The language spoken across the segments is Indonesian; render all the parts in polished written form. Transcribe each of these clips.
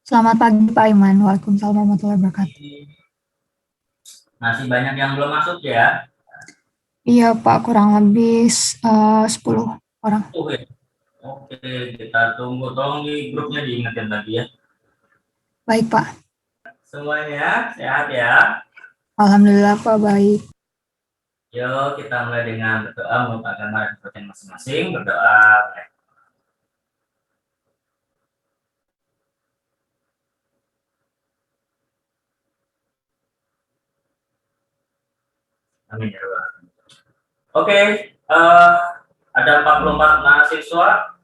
Selamat pagi Pak Iman. Waalaikumsalam warahmatullahi wabarakatuh. Masih banyak yang belum masuk ya? Iya Pak, kurang lebih 10 orang. Oke, kita tunggu. Tolong di grupnya diingatkan lagi ya. Baik Pak. Semuanya sehat ya? Alhamdulillah Pak, baik. Yuk kita mulai dengan berdoa, melupakan kepercayaan masing-masing. Berdoa. Amin ya Allah. Oke, ada 44 mahasiswa,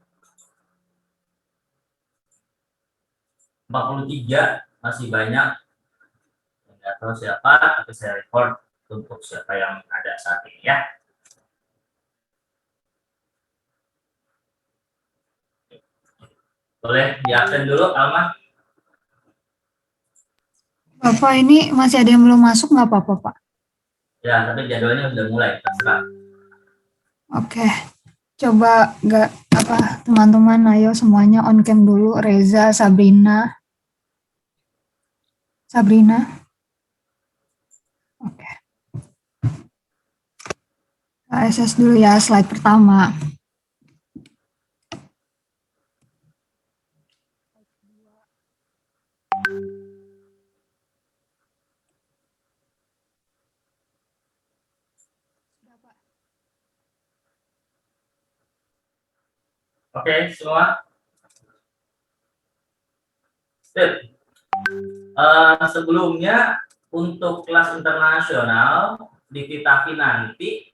43 masih banyak. Nggak tahu siapa, tapi saya record untuk siapa yang ada saat ini ya. Boleh diabsen dulu, Alma? Bapak ini masih ada yang belum masuk nggak apa-apa Pak? Ya, tapi jadwalnya sudah mulai, terserah. Oke. Coba nggak teman-teman, ayo semuanya on cam dulu. Reza, Sabrina. Oke. ASS dulu ya, slide pertama. Oke, semua. Sip. Sebelumnya untuk kelas internasional di Vitafi nanti,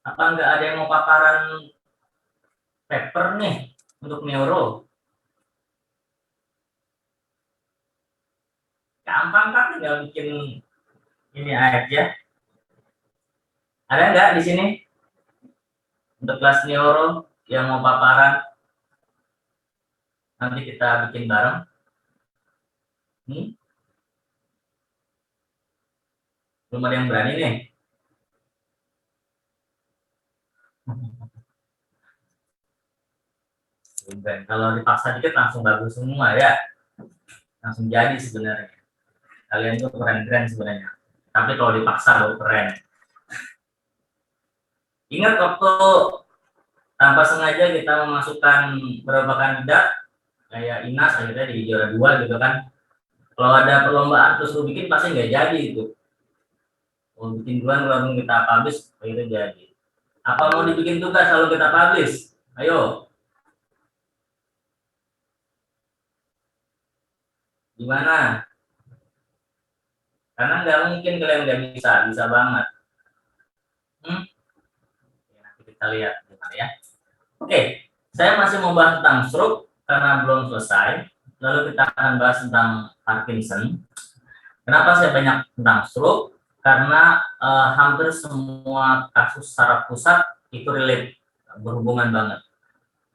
apa nggak ada yang mau paparan paper nih untuk neuro? Gampang kan, tinggal bikin ini aja. Ada nggak di sini untuk kelas neuro yang mau paparan? Nanti kita bikin bareng. Belum ada yang berani nih. Kalau dipaksa dikit langsung bagus semua ya, langsung jadi sebenarnya. Kalian tuh keren-keren sebenarnya. Tapi kalau dipaksa baru keren. Ingat waktu tanpa sengaja kita memasukkan beberapa kandidat kayak Inas akhirnya di juara 2 gitu kan. Kalau ada perlombaan terus lu bikin pasti nggak jadi itu. Mau bikin duluan kalau kita publish akhirnya jadi. Apa mau dibikin tugas kalau kita publish? Ayo. Gimana? Karena nggak mungkin kalian nggak bisa banget. Nanti kita lihat gimana ya. Oke, saya masih mau bahas tentang stroke karena belum selesai. Lalu kita akan bahas tentang Parkinson. Kenapa saya banyak tentang stroke? Karena hampir semua kasus saraf pusat itu relate, berhubungan banget.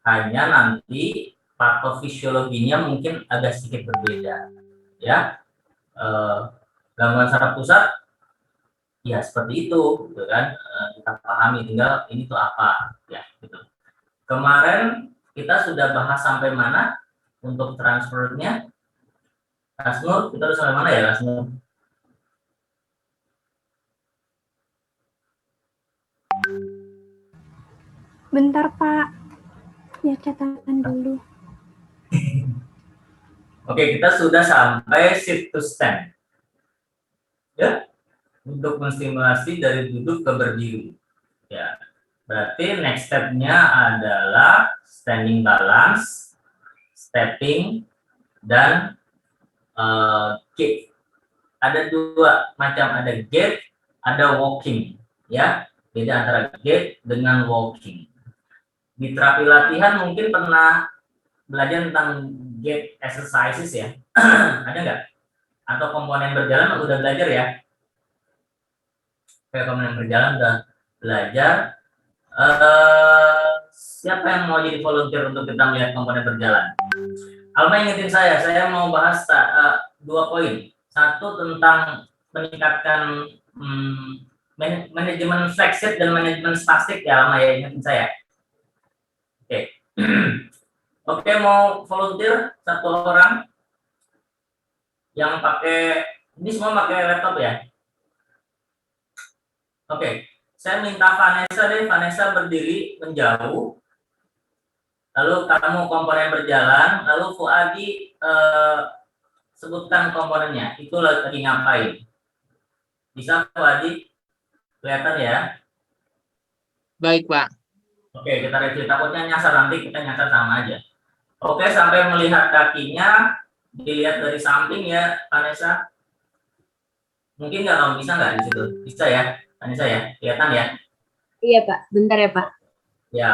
Hanya nanti patofisiologinya mungkin agak sedikit berbeda, ya. Gangguan saraf pusat, ya seperti itu, gitu kan? Kita pahami, tinggal ini tuh apa, ya, gitu. Kemarin kita sudah bahas sampai mana untuk transfernya? Rasnur, kita harus sampai mana ya Rasnur? Bentar Pak, ya catatan dulu. Oke, kita sudah sampai sit to stand. Ya, untuk menstimulasi dari duduk ke berdiri. Ya, berarti next step-nya adalah standing balance, stepping, dan kick. Ada dua macam, ada gait, ada walking. Ya, beda antara gait dengan walking. Di terapi latihan mungkin pernah belajar tentang gait exercises ya. Ada nggak? Atau komponen berjalan udah belajar ya? Kayak komponen berjalan udah belajar. Siapa yang mau jadi volunteer untuk kita melihat komponen berjalan? Alma ingetin saya mau bahas 2 poin. Satu tentang meningkatkan manajemen flexit dan manajemen spastik ya Alma ya, ingetin saya. Oke, Oke, mau volunteer satu orang yang pakai, ini semua pakai laptop ya? Oke, saya minta Vanessa deh, Vanessa berdiri menjauh, lalu kamu komponen berjalan, lalu Fuadi sebutkan komponennya, itu lagi ngapain? Bisa Fuadi? Kelihatan ya? Baik, Pak. Oke, kita review, takutnya nyasar, nanti kita nyasar sama aja. Oke, sampai melihat kakinya, dilihat dari samping ya, Vanessa. Mungkin nggak kamu bisa nggak di situ? Bisa ya, Vanessa ya, kelihatan ya? Iya, Pak. Bentar ya, Pak. Ya.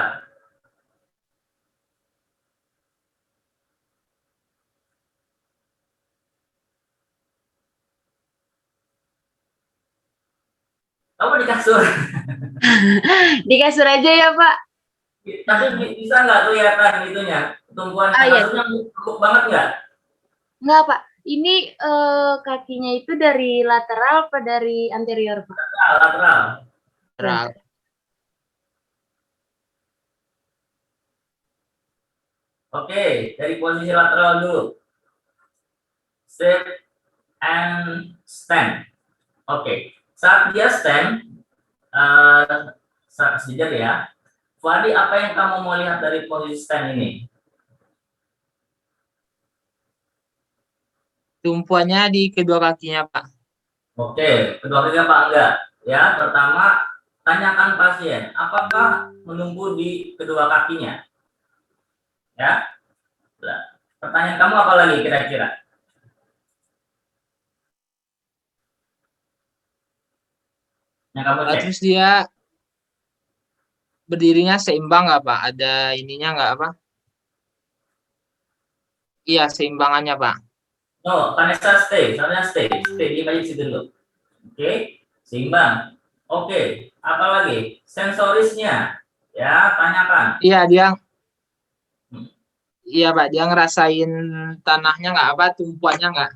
Kamu di kasur, Di kasur aja ya, Pak. tapi bisa nggak kelihatan itunya? Tumpuan Iya. kasurnya empuk banget nggak? Enggak, Pak. Ini kakinya itu dari lateral apa dari anterior, Pak? Lateral. Lateral. Oke, dari posisi lateral dulu. Sit and stand. Oke, saat dia stand, sedikit ya. Fuadi, apa yang kamu mau lihat dari posisi stand ini? Tumpuannya di kedua kakinya, Pak. Oke, kedua kalinya apa enggak? Ya, pertama, tanyakan pasien, apakah menumpu di kedua kakinya? Ya, pertanyaan kamu apa lagi kira-kira? Yang kamu cek. Terus dia berdirinya seimbang nggak, Pak? Ada ininya nggak, apa? Iya, seimbangannya, Pak. No, Vanessa stay, di aja situ dulu. Oke, seimbang. Oke, apa lagi? Sensorisnya, ya, tanyakan. Iya, iya, Pak. Dia ngerasain tanahnya nggak, apa? Tumpuannya nggak?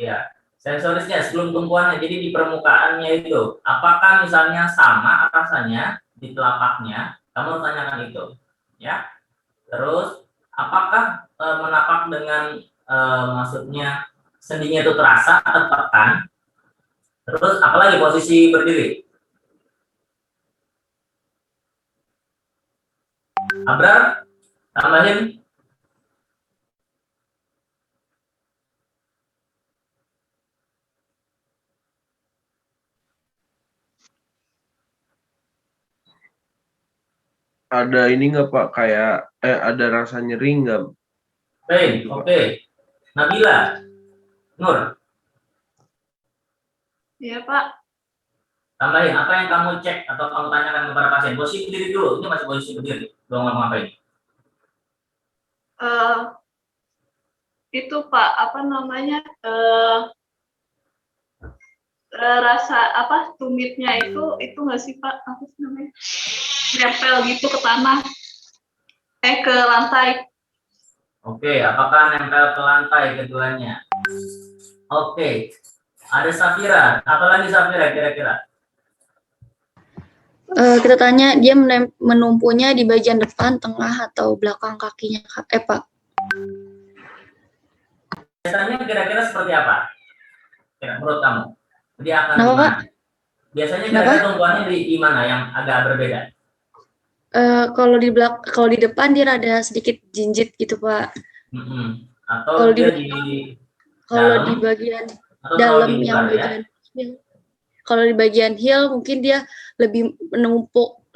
Ya, sensorisnya sebelum tumpuannya, jadi di permukaannya itu, apakah misalnya sama rasanya di telapaknya? Kamu tanyakan itu, ya. Terus, apakah menapak dengan maksudnya sendinya itu terasa atau tertekan? Terus, apalagi posisi berdiri? Abrar, tambahin. Ada ini nggak Pak, kayak ada rasa nyeri nggak? Baik, oke. Nabila, Nur, Iya, Pak. tambahin apa yang kamu cek atau kamu tanyakan kepada pasien. Posisi berdiri dulu, ini masih posisi berdiri. Belum ngapa-ngapain. Itu Pak, apa namanya? Rasa apa tumitnya itu nggak sih Pak? Apa sih namanya? Nempel gitu ke tanah, ke lantai. Oke, apakah nempel ke lantai keduanya? Oke, ada Safira. Apalagi Safira kira-kira? Kita tanya dia menumpunya di bagian depan, tengah, atau belakang kakinya, Pak. Biasanya kira-kira seperti apa? Menurut kamu? Dia akan Kenapa, di mana? Pak? Biasanya kira-kira tumpuannya di mana yang agak berbeda? Kalau di depan dia ada sedikit jinjit gitu, Pak. Atau Kalau dia di bagian dalam yang bagian heel. Kalau di bagian heel mungkin dia lebih menumpuk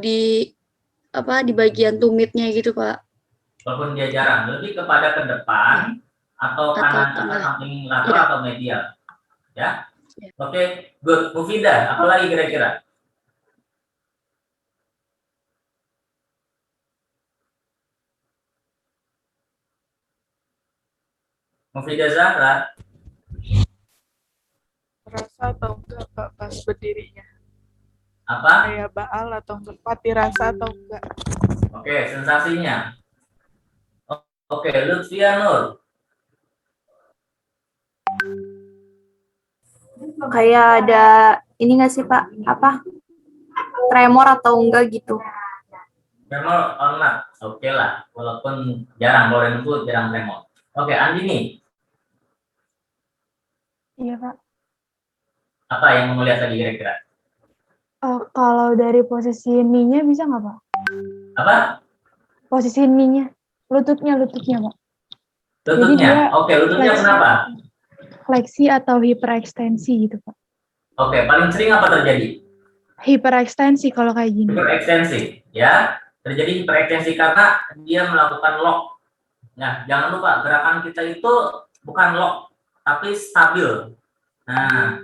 di bagian tumitnya gitu, Pak. Walaupun dia jarang, lebih kepada ke depan atau kanan atau samping lateral atau medial. Ya. Oke, good. Mufidah, apalagi kira-kira? Mufidah Zahra. Rasa atau enggak Pak pas berdirinya? Apa? Kayak baal atau enggak? Pati rasa atau enggak? Oke, sensasinya. Oke, Lutfia Nur. Kayak ada ini nggak sih Pak? Apa? Tremor atau enggak gitu? Tremor or not? Oke lah, walaupun jarang, kalau Reno tuh jarang tremor. Oke, Andini, Iya, Pak. apa yang mau lihat tadi kira-kira? Kalau dari posisi knee-nya bisa nggak, Pak? Apa? Posisi knee-nya. Lututnya, Pak. Lututnya? dia Oke, lututnya fleksi. kenapa? Fleksi atau hiperekstensi gitu, Pak. Oke, paling sering apa terjadi? Hiperekstensi kalau kayak gini. Hiperekstensi, ya. Terjadi hiperekstensi karena dia melakukan lock. Nah, jangan lupa gerakan kita itu bukan lock, tapi stabil. Nah,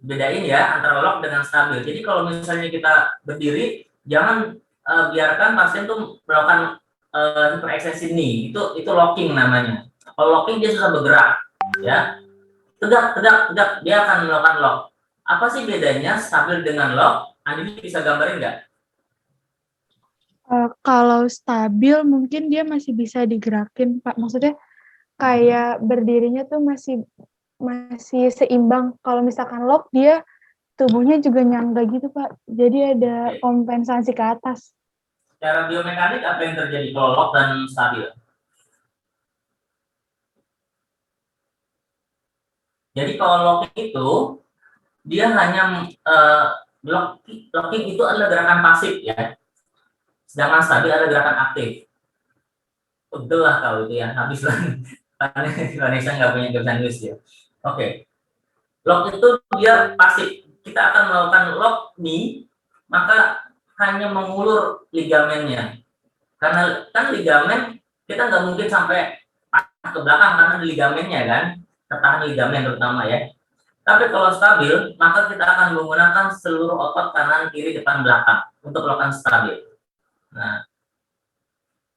bedain ya antara lock dengan stabil. Jadi kalau misalnya kita berdiri, jangan biarkan pasien tuh melakukan hiperekstensi knee. Itu locking namanya. Kalau locking dia susah bergerak, ya. Tegak, dia akan melakukan lock. Apa sih bedanya stabil dengan lock? Andi bisa gambarin nggak? Kalau stabil mungkin dia masih bisa digerakin, Pak. Maksudnya kayak berdirinya tuh masih seimbang. Kalau misalkan lock dia tubuhnya juga nyangga gitu, Pak. Jadi ada kompensasi ke atas. Secara biomekanik apa yang terjadi kalau lock dan stabil? Jadi kalau locking itu dia hanya locking itu adalah gerakan pasif ya. Sedangkan stabil adalah gerakan aktif. Betul lah kalau itu ya, habis lah. Vanessa nggak punya kebiasaan nulis ya. Oke. Lock itu dia pasif. Kita akan melakukan lock knee, maka hanya mengulur ligamennya. Karena kan ligamen kita nggak mungkin sampai ke belakang karena ligamennya kan, tertahan ligamen terutama ya. Tapi kalau stabil, maka kita akan menggunakan seluruh otot kanan, kiri, depan, belakang untuk melakukan stabil. Nah,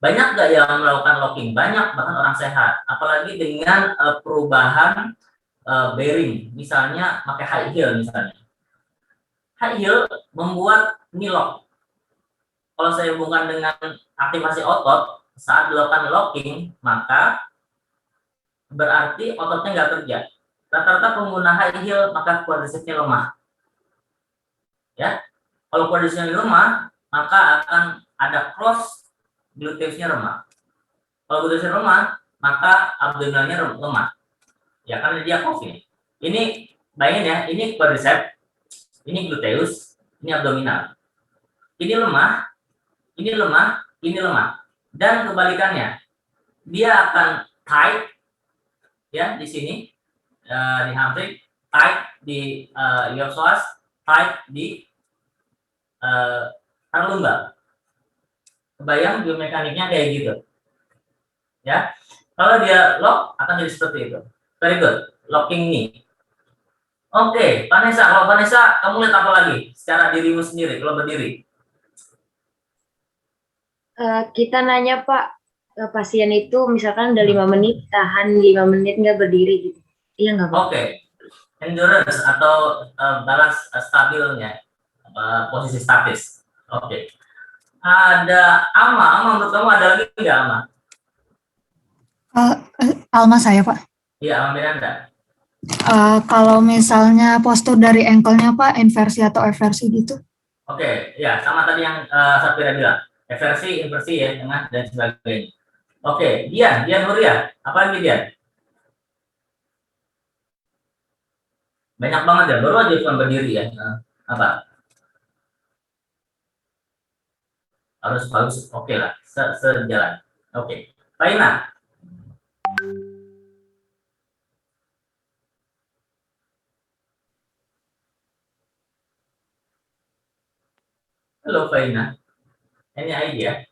banyak nggak yang melakukan locking? Banyak, bahkan orang sehat. Apalagi dengan perubahan bearing, misalnya pakai high heel misalnya. High heel membuat knee lock. Kalau saya hubungkan dengan aktivasi otot, saat dilakukan locking, maka berarti ototnya nggak kerja. Rata-rata pengguna high heel maka quadricepsnya lemah. Ya, kalau quadricepsnya lemah, maka akan ada cross gluteusnya lemah. Kalau gluteusnya lemah, maka abdominalnya lemah. Ya, karena dia cross ini. Ini bayangin ya, ini quadriceps, ini gluteus, ini abdominal. Ini lemah, ini lemah, ini lemah. Dan kebalikannya, dia akan tight ya di sini. Di hamstring, tight di iliopsoas, tight di tangan lumbar. Kebayang biomekaniknya kayak gitu, ya. Kalau dia lock akan jadi seperti itu. Very good, locking knee. Oke, Vanessa. Kalau Vanessa, kamu lihat apa lagi secara dirimu sendiri kalau berdiri? Kita nanya Pak, pasien itu misalkan udah 5 menit, tahan 5 menit nggak berdiri gitu. Iya nggak Pak? Oke. Endurance atau balance stabilnya, posisi statis. Oke. Ada Ama menurut kamu ada lagi nggak Ama? Alma saya, Pak. Iya, Ama Miranda. Kalau misalnya postur dari ankle-nya, Pak, inversi atau eversi gitu. Oke, ya sama tadi yang Sapira bilang. Eversi, inversi ya, tengah dan sebagainya. Oke, Dian Nuria. Apa lagi Dian? Banyak banget ya, baru aja cuma berdiri ya. Apa? Harus bagus, oke lah, sejalan. Oke, Faina. Halo Faina. Ini idea.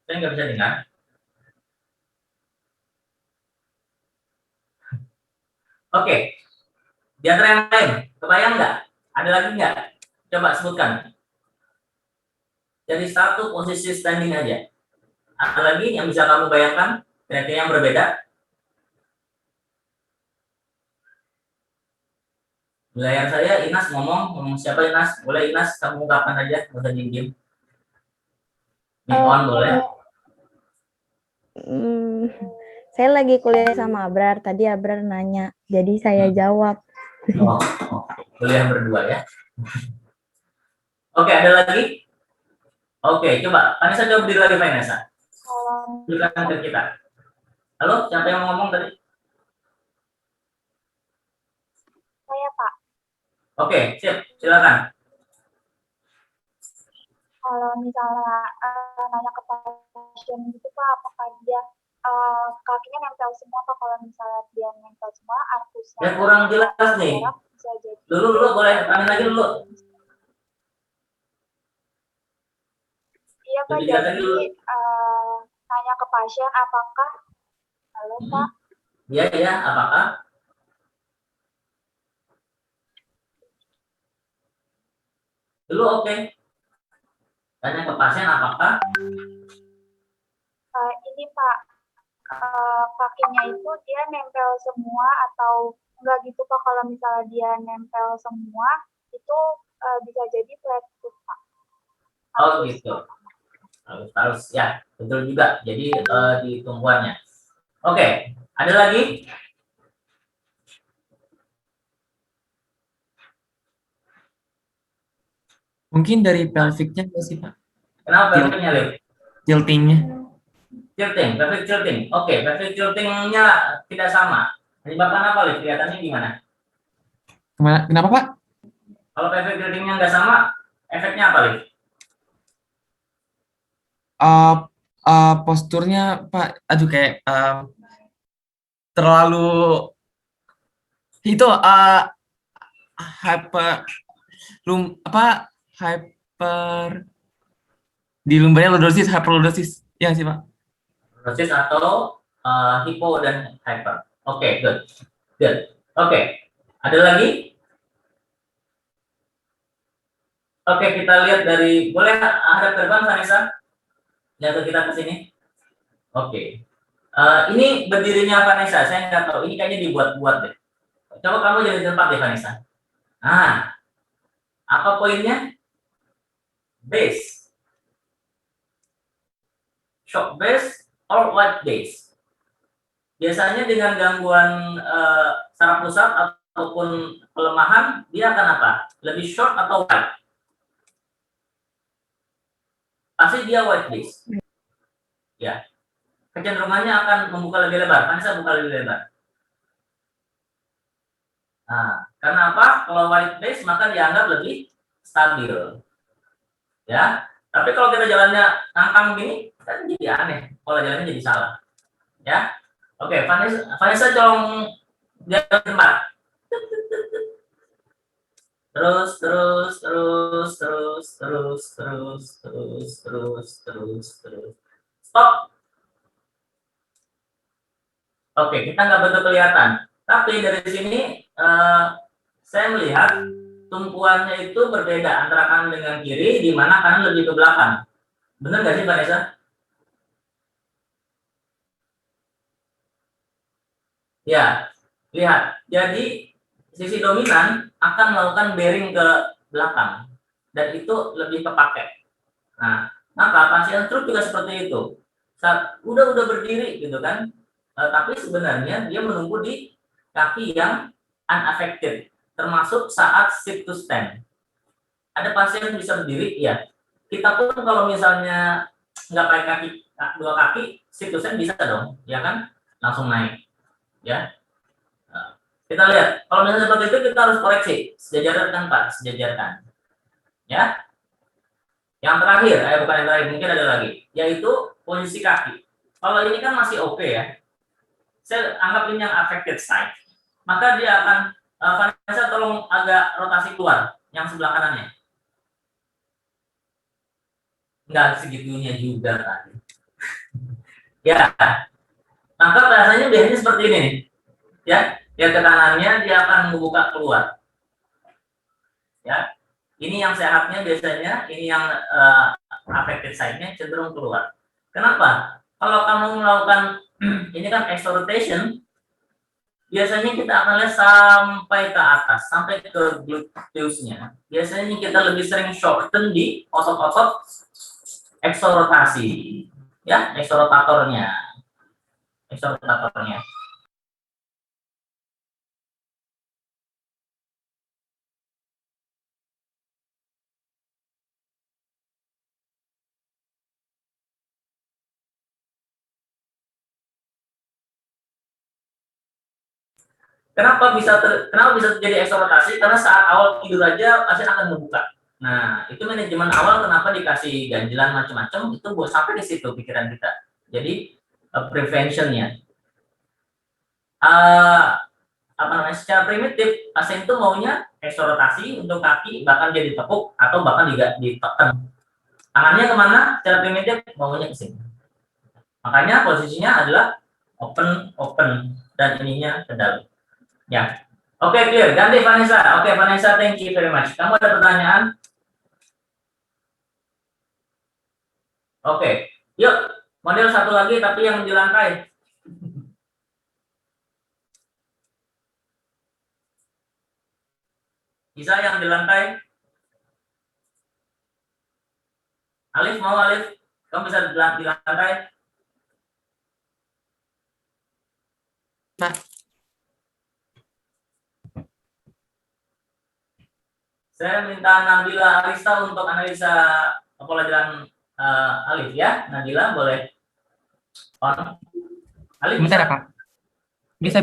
Saya nggak bisa dengar. Oke, di antara yang lain, kebayang nggak? Ada lagi nggak? Coba sebutkan. Jadi satu posisi standing aja. Ada lagi yang bisa kamu bayangkan? Kira-kira yang berbeda? Di layar saya, Inas ngomong siapa Inas? Boleh Inas, kamu ungkapkan aja, nggak usah diem-diem. On boleh. Saya lagi kuliah sama Abrar, tadi Abrar nanya, jadi saya jawab. Kuliah berdua ya. Oke, ada lagi? Oke, coba Vanessa coba berdiri lagi Vanessa. Kalau Tunjukkan ke kita. Halo, siapa yang mau ngomong tadi? saya Pak, Oke, siap, silakan. kalau misalnya nanya ke pasien gitu Pak, apakah dia kakinya nempel semua atau kalau misalnya dia nempel semua, artusnya Ya kurang jelas nih. bisa jadi. Dulu boleh tanya lagi dulu. Iya Pak, Lebih jelas jadi lagi dulu. nanya ke pasien apakah, halo Pak, Iya, apakah? Dulu oke. Tanya ke pasien apakah? ini Pak, kakinya itu dia nempel semua atau enggak gitu Pak, kalau misalnya dia nempel semua itu bisa jadi flat foot Pak. Oh gitu. Harus ya, betul juga. Jadi di tumpuannya. Oke, ada lagi? Mungkin dari pelviknya nggak sih, Pak? Kenapa pelviknya, Liv? Tiltingnya. Pelvic tilting. Oke, pelvic tiltingnya tidak sama. Menyebabkan apa, Liv? Kelihatannya gimana? Kenapa, Pak? Kalau pelvic tiltingnya nggak sama, efeknya apa, Liv? Posturnya, Pak, aduh kayak terlalu itu hyper hyper di lumbarnya lordosis, hyperlordosis. Ya sih, Pak. Lordosis atau hypo dan hyper. Oke, good. Oke, ada lagi? Oke, kita lihat dari, boleh hadap ke depan, Vanessa? Lihat kita ke sini. Oke. Ini berdirinya Vanessa, saya nggak tahu. Ini kayaknya dibuat-buat deh. Coba kamu jadi tempat deh, Vanessa. Nah, apa poinnya? Base. Shock base or white base. Biasanya dengan gangguan saraf pusat ataupun pelemahan, dia akan apa? Lebih short atau wide? Pasti dia white base. Ya. Kecenderungannya akan membuka lebih lebar. Vanessa buka lebih lebar. Nah, karena apa? Kalau white base maka dianggap lebih stabil. Ya. Tapi kalau kita jalannya ngangkang gini, kan jadi aneh. Kalau jalannya jadi salah. Ya. Oke, Vanessa colong jalan tempat. Terus. Stop. Oke, kita nggak betul kelihatan. Tapi dari sini saya melihat tumpuannya itu berbeda antara kanan dengan kiri, di mana kanan lebih ke belakang. Benar nggak sih, Vanessa? Ya, lihat. Jadi sisi dominan akan melakukan bearing ke belakang, dan itu lebih kepake. Nah, maka pasien stroke juga seperti itu. Saat udah berdiri gitu kan, tapi sebenarnya dia menunggu di kaki yang unaffected, termasuk saat sit to stand. Ada pasien yang bisa berdiri, ya. Kita pun kalau misalnya nggak pakai kaki, dua kaki, sit to stand bisa dong, ya kan? Langsung naik, ya. Kita lihat, kalau misalnya seperti itu kita harus koreksi, sejajarkan Pak, sejajarkan, ya. Yang terakhir, bukan yang terakhir, mungkin ada lagi, yaitu posisi kaki. Kalau ini kan masih oke ya, saya anggap ini yang affected side, maka dia akan, Vanessa tolong agak rotasi keluar, yang sebelah kanannya. Enggak segitunya juga tadi. Ya, maka biasanya seperti ini nih. Ya, yang ke kanannya dia akan membuka keluar. Ya, ini yang sehatnya biasanya, ini yang affected side-nya cenderung keluar. Kenapa? Kalau kamu melakukan ini kan externalization, biasanya kita akan lihat sampai ke atas, sampai ke gluteusnya. Biasanya kita lebih sering shorten di otot-otot eksorotasi, ya, eksorotatornya. Kenapa bisa terjadi eksorotasi? Karena saat awal tidur aja pasien akan membuka. Nah, itu manajemen awal kenapa dikasih ganjilan macam-macam itu buat sampai di situ pikiran kita. Jadi preventionnya. Apa namanya? Secara primitif pasien itu maunya eksorotasi untuk kaki, bahkan dia ditepuk atau bahkan ditekan. Tangannya kemana? Secara primitif maunya ke sini. Makanya posisinya adalah open dan ininya ke dalam. Ya, oke, clear. Ganti Vanessa. Oke, Vanessa, thank you very much. Kamu ada pertanyaan? Oke, yuk model satu lagi tapi yang di lantai. Bisa yang di lantai? Alif mau Alif? Kamu bisa di lantai? Nah. Saya minta Nabila Arista untuk analisa pelajaran Alif ya. Nabila boleh on. Alif Bentar ya, Pak. Bisa.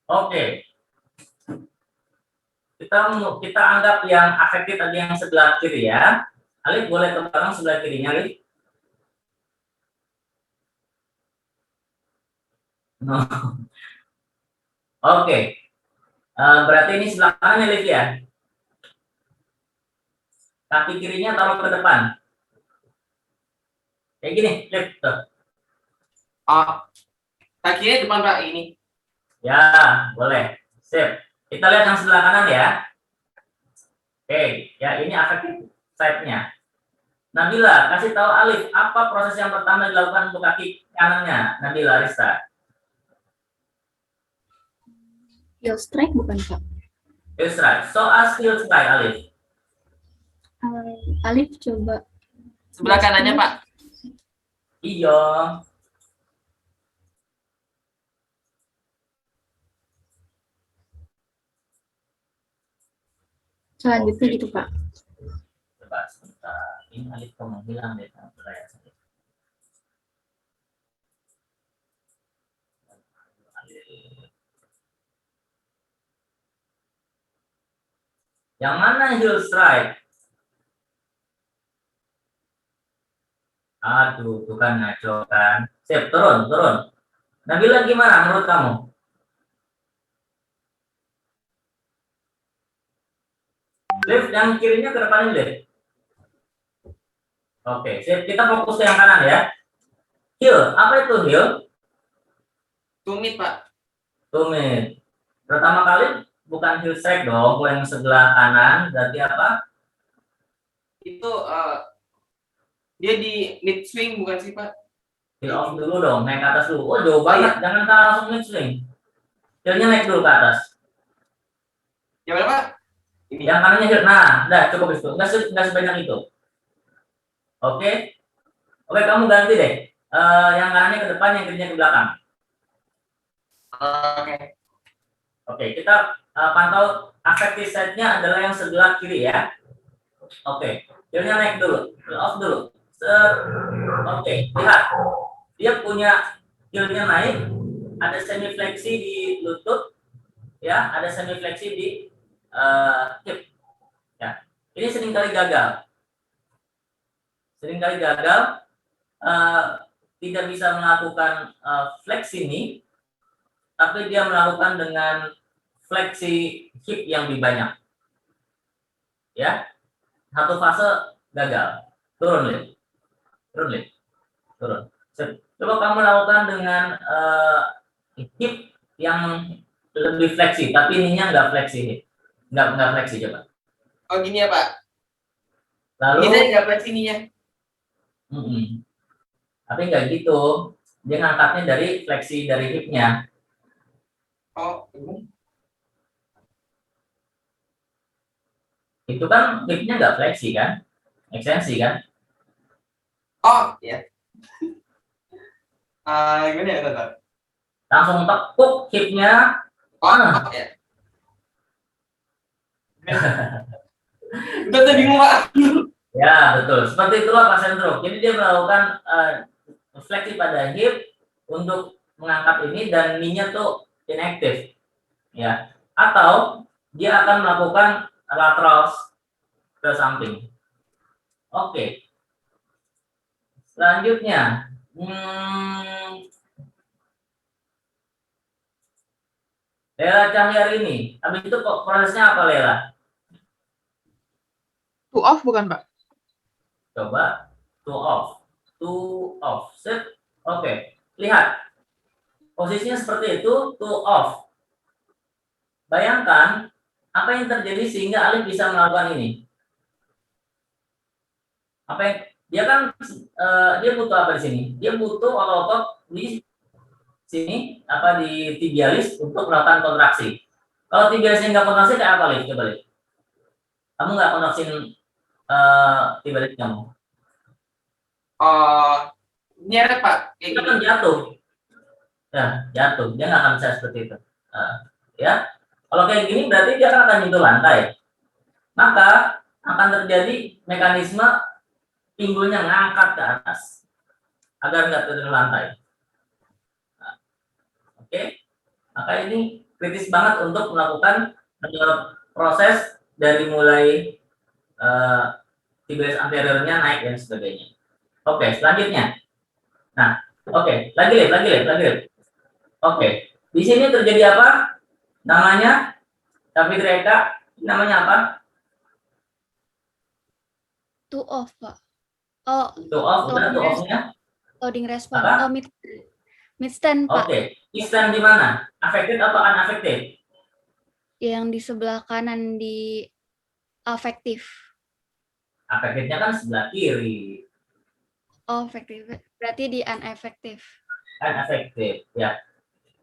Oke. Kita anggap yang afektif tadi yang sebelah kiri ya. Alif boleh ke belakang sebelah kirinya, Alif. No. Oke. Berarti ini sebelah kanan ya, Alif ya. Kaki kirinya taruh ke depan. Kayak gini, Alif. Tuh. Oh, kakinya depan Pak ini. Ya, boleh. Sip. Kita lihat yang sebelah kanan ya. Oke, ya ini afektif side-nya. Nabila, kasih tahu Alif, apa proses yang pertama dilakukan untuk kaki kanannya? Nabila Arista. Heel strike bukan Pak? Heel strike. So as heel strike, Alif. Alif coba. Sebelah kanannya Pak. Iya. Selanjutnya gitu Pak. Coba sebentar. Ini Alif kok menghilang deh. Yang mana heel strike? Aduh, tuh kan ngaco kan. Sip, turun. Nabila gimana menurut kamu? Lift yang kirinya ke depan ini. Oke, sip. Kita fokus ke yang kanan ya. Heel, apa itu heel? Tumit Pak. Tumit. Pertama kali bukan heel strike dong, yang sebelah kanan. Berarti apa? Itu dia di mid swing bukan sih Pak? Heel off dulu dong, naik ke atas dulu. Oh jauh banget, jangan langsung mid swing. Heelnya naik dulu ke atas. Ya Pak? Ini. Yang kanannya heel. Nah, udah cukup itu. Nggak sebanyak itu. Oke, kamu ganti deh. Yang kanannya ke depan, yang kirinya ke belakang. Oke, kita pantau affected side-nya adalah yang sebelah kiri ya. Oke, heelnya naik dulu, heel off dulu. Oke, lihat. Dia punya heelnya naik, ada semi fleksi di lutut, ya, ada semi fleksi di hip. Ya, ini seringkali gagal. Tidak bisa melakukan fleksi ini, tapi dia melakukan dengan fleksi hip yang lebih banyak. Ya, satu fase gagal. Turun. Coba kamu lakukan dengan hip yang lebih fleksi, tapi ininya nggak fleksi hip. Nggak fleksi coba. Oh gini ya Pak. Lalu Ini saya nggak fleksi ininya. Tapi nggak gitu. Dia ngangkatnya dari fleksi dari hipnya. Oh ini. Itu kan hipnya nggak fleksi kan? Ekstensi kan? Oh ya. Gimana ya Tata? Langsung tekuk hipnya. Oh ya. Udah bingung Pak. Ya betul. Seperti itulah pasien stroke. Jadi dia melakukan fleksi pada hip untuk mengangkat ini dan knee-nya tuh inaktif. Ya. Atau dia akan melakukan lateral ke samping. Oke. Selanjutnya, Lela Cahyarini. Habis itu prosesnya apa Lela? To off bukan Pak? Coba to off. To off. Sip. Oke. Lihat. Posisinya seperti itu, to off. Bayangkan apa yang terjadi sehingga Alif bisa melakukan ini. Apa yang dia kan dia butuh apa di sini? Dia butuh otot di sini apa di tibialis untuk melakukan kontraksi. Kalau tibialisnya nggak kontraksi kayak apa Alif? Coba Alif. Kamu nggak kontraksin tibialis kamu. Nyeret Pak. Itu kan jatuh. Ya, jatuh. Dia nggak akan bisa seperti itu. Ya. Kalau kayak gini berarti dia akan nyentuh lantai. Maka akan terjadi mekanisme pinggulnya ngangkat ke atas agar nggak terjadi lantai. Oke. Maka ini kritis banget untuk melakukan proses dari mulai tibialis anteriornya naik dan sebagainya. Oke, selanjutnya. Nah, oke, lagi lihat. Oke, di sini terjadi apa? Namanya, tapi Reka, namanya apa? To off, Pak. Oh, To off, udah to off-nya. Loading response. Apa? Oh, mid stand, Pak. Oke, stand di mana? Affected atau unaffected? Yang di sebelah kanan di affective. Affected-nya kan sebelah kiri. Oh, effective. Berarti di uneffective. Unaffected, ya.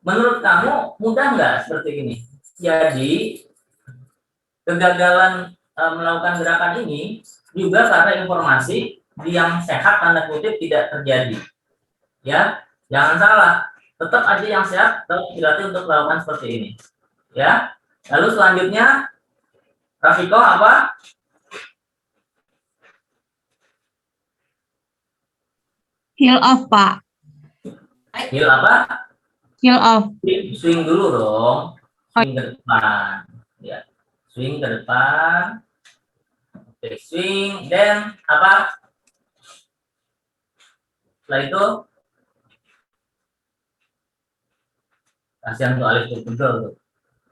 Menurut kamu mudah nggak seperti ini? Jadi kegagalan melakukan gerakan ini juga karena informasi yang sehat tanda kutip tidak terjadi. Ya, jangan salah. Tetap aja yang sehat kalau dilatih untuk melakukan seperti ini. Ya. Lalu selanjutnya, Rafiko apa? Heel off, Pak. Heel apa? Heel off. Swing dulu dong. Swing ke depan. Ya. Swing ke depan. Oke, swing. Dan apa? Setelah itu, kasihan tuh Alif tuh pegel tuh.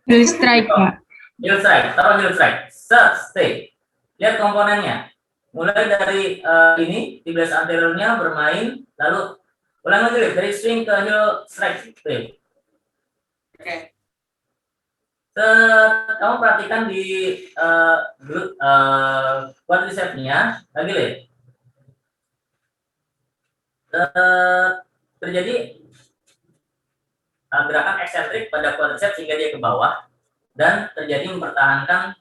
Heel strike, Pak. Heel strike. Taruh heel strike. Set, stay. Lihat komponennya. Mulai dari ini, tibialis anteriornya bermain, lalu ulang lagi dari swing ke heel strike. Oke. Kamu perhatikan di quadricepsnya, lagi lihat. Terjadi gerakan eksentrik pada quadriceps sehingga dia ke bawah dan terjadi mempertahankan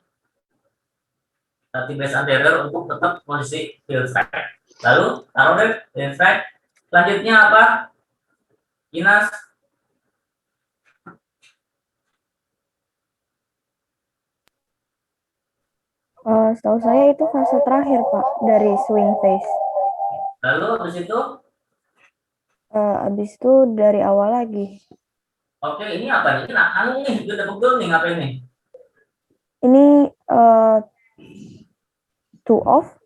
tibialis anterior untuk tetap posisi heel strike. Lalu taruh deh heel strike. Selanjutnya apa? Inas. Setahu saya itu fase terakhir, Pak, dari swing phase. Lalu habis itu? Habis itu dari awal lagi. Oke, ini apa nih? Ini anu nih, udah pegel nih, ngapain nih? Ini to off.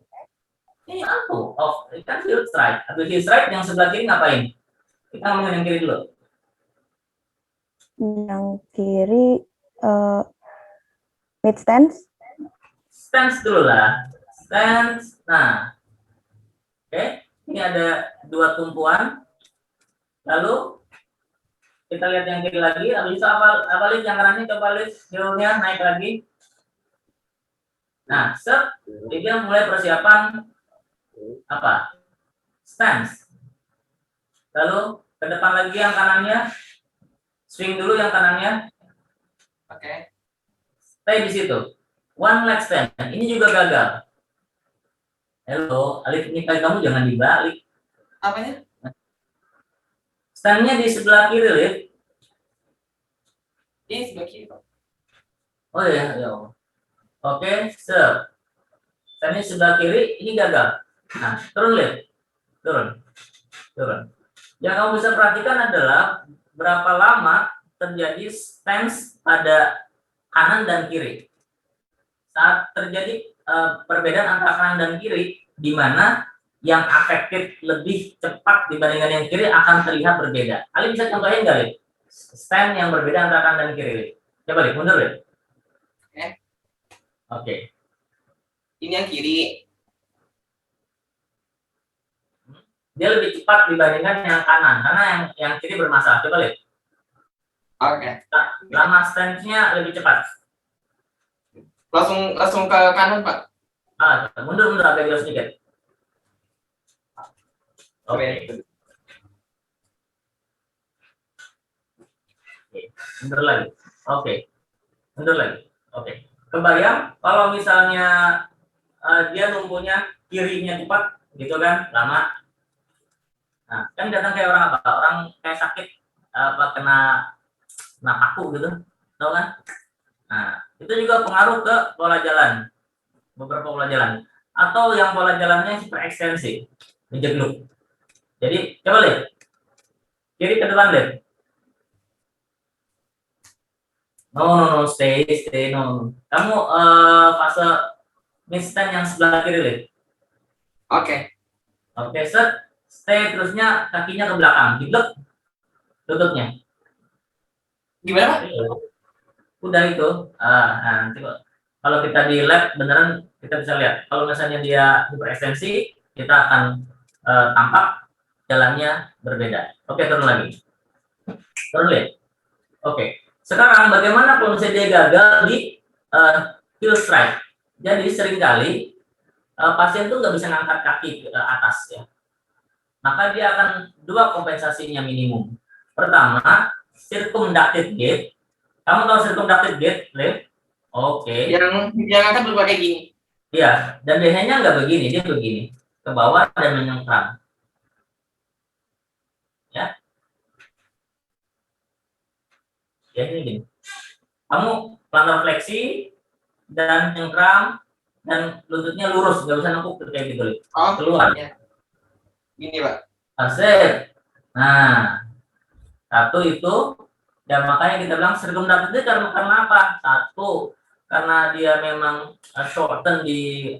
Ini aku off, ini kan heel strike. Habis heel strike yang sebelah kiri ngapain? Kita ngomongin yang kiri dulu. Yang kiri mid stance. Stance dulu lah. Stance. Nah, oke. Ini ada dua tumpuan. Lalu kita lihat yang kiri lagi. Habis itu apa lihat yang kanannya? Coba lihat heel-nya naik lagi. Nah, dia mulai persiapan apa? Stance. Lalu ke depan lagi yang kanannya, swing dulu yang kanannya. Oke. Stay di situ. One leg stand. Ini juga gagal. Hello, Alif, ini kaki kamu jangan dibalik. Apanya? Stand-nya di sebelah kiri, Alif. Ini sebelah kiri, Pak. Oh iya, ya. Oke, step. Stand-nya sebelah kiri, ini gagal. Nah, turun, Alif. Turun. Yang kamu bisa perhatikan adalah berapa lama terjadi stance pada kanan dan kiri. Saat terjadi perbedaan antara kanan dan kiri, di mana yang afektif lebih cepat dibandingkan yang kiri akan terlihat berbeda. Ali bisa contohin nggak, Lip? Stand yang berbeda antara kanan dan kiri, Lip. Coba, Lip, mundur, Lip. Oke. Ini yang kiri. Dia lebih cepat dibandingkan yang kanan, karena yang kiri bermasalah. Coba, Lip. Oke. Lama stance-nya lebih cepat. Langsung ke kanan, Pak. Mundur agak jauh sedikit. Oke. Mundur lagi. Oke. Mundur lagi. Oke. Kebayang kalau misalnya dia numpunya kirinya cepat, gitu kan, lama. Nah, kan datang kayak orang apa? Orang kayak sakit kena paku gitu, tahu kan? Nah, itu juga pengaruh ke pola jalan, beberapa pola jalan, atau yang pola jalannya super ekstensi, menjegluk. Jadi coba lihat kiri ke depan, lihat. No, stay, no. Kamu fase mid stand yang sebelah kiri, lihat. Oke, set, stay terusnya kakinya ke belakang, jegluk, tutupnya. Gimana, Pak? Udah itu. Nanti kalau kita di lab beneran kita bisa lihat. Kalau misalnya dia hiperekstensi, kita akan tampak jalannya berbeda. Oke, turun lagi. Turun lihat. Oke. Sekarang bagaimana kalau misalnya dia gagal di heel strike? Jadi seringkali pasien tuh nggak bisa ngangkat kaki ke atas ya. Maka dia akan dua kompensasinya minimum. Pertama, circumductive gait. Kamu tahu circumductive gait, Liv? Oke. Yang angkat berbagai gini. Iya, dan biasanya nggak begini, dia begini. Ke bawah dan menyengkram. Ya. Ya, ini gini. Kamu plantar fleksi dan nyengkram dan lututnya lurus, nggak bisa nengkuk kayak gitu, Liv. Keluar. Ya. Gini, Pak. Asik. Nah, satu itu. Dan makanya kita bilang circumductive itu karena apa? Satu, karena dia memang shorten di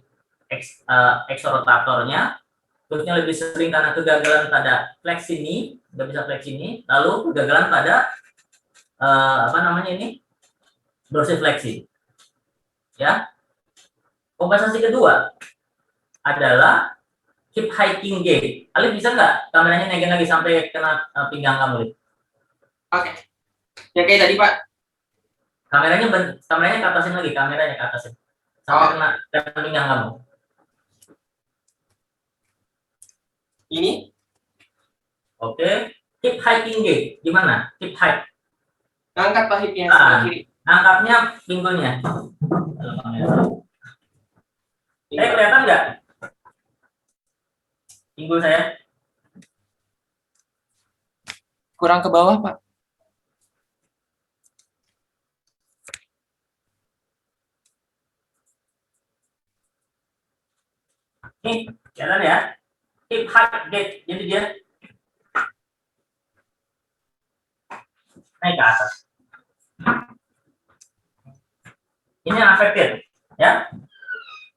exorotatornya, terusnya lebih sering karena kegagalan pada fleksi ini, nggak bisa fleksi ini, lalu kegagalan pada dorsifleksi. Ya. Kompensasi kedua adalah keep hiking gait. Alif bisa nggak kameranya naikin lagi sampai kena pinggang kamu, Alif? Oke. Yang kayak tadi, Pak. Kameranya ke atasin lagi, kameranya ke atasin. Sampai kena pinggang kamu. Ini. Oke. Hip hiking gait. Gimana? Hip hike. Angkat Pak hipnya sebelah kiri. Angkatnya pinggulnya. Kelihatan nggak? Pinggul saya. Kurang ke bawah, Pak. Nih, jalan ya. Hip hike gait. Jadi dia naik ke atas. Ini yang affected, ya.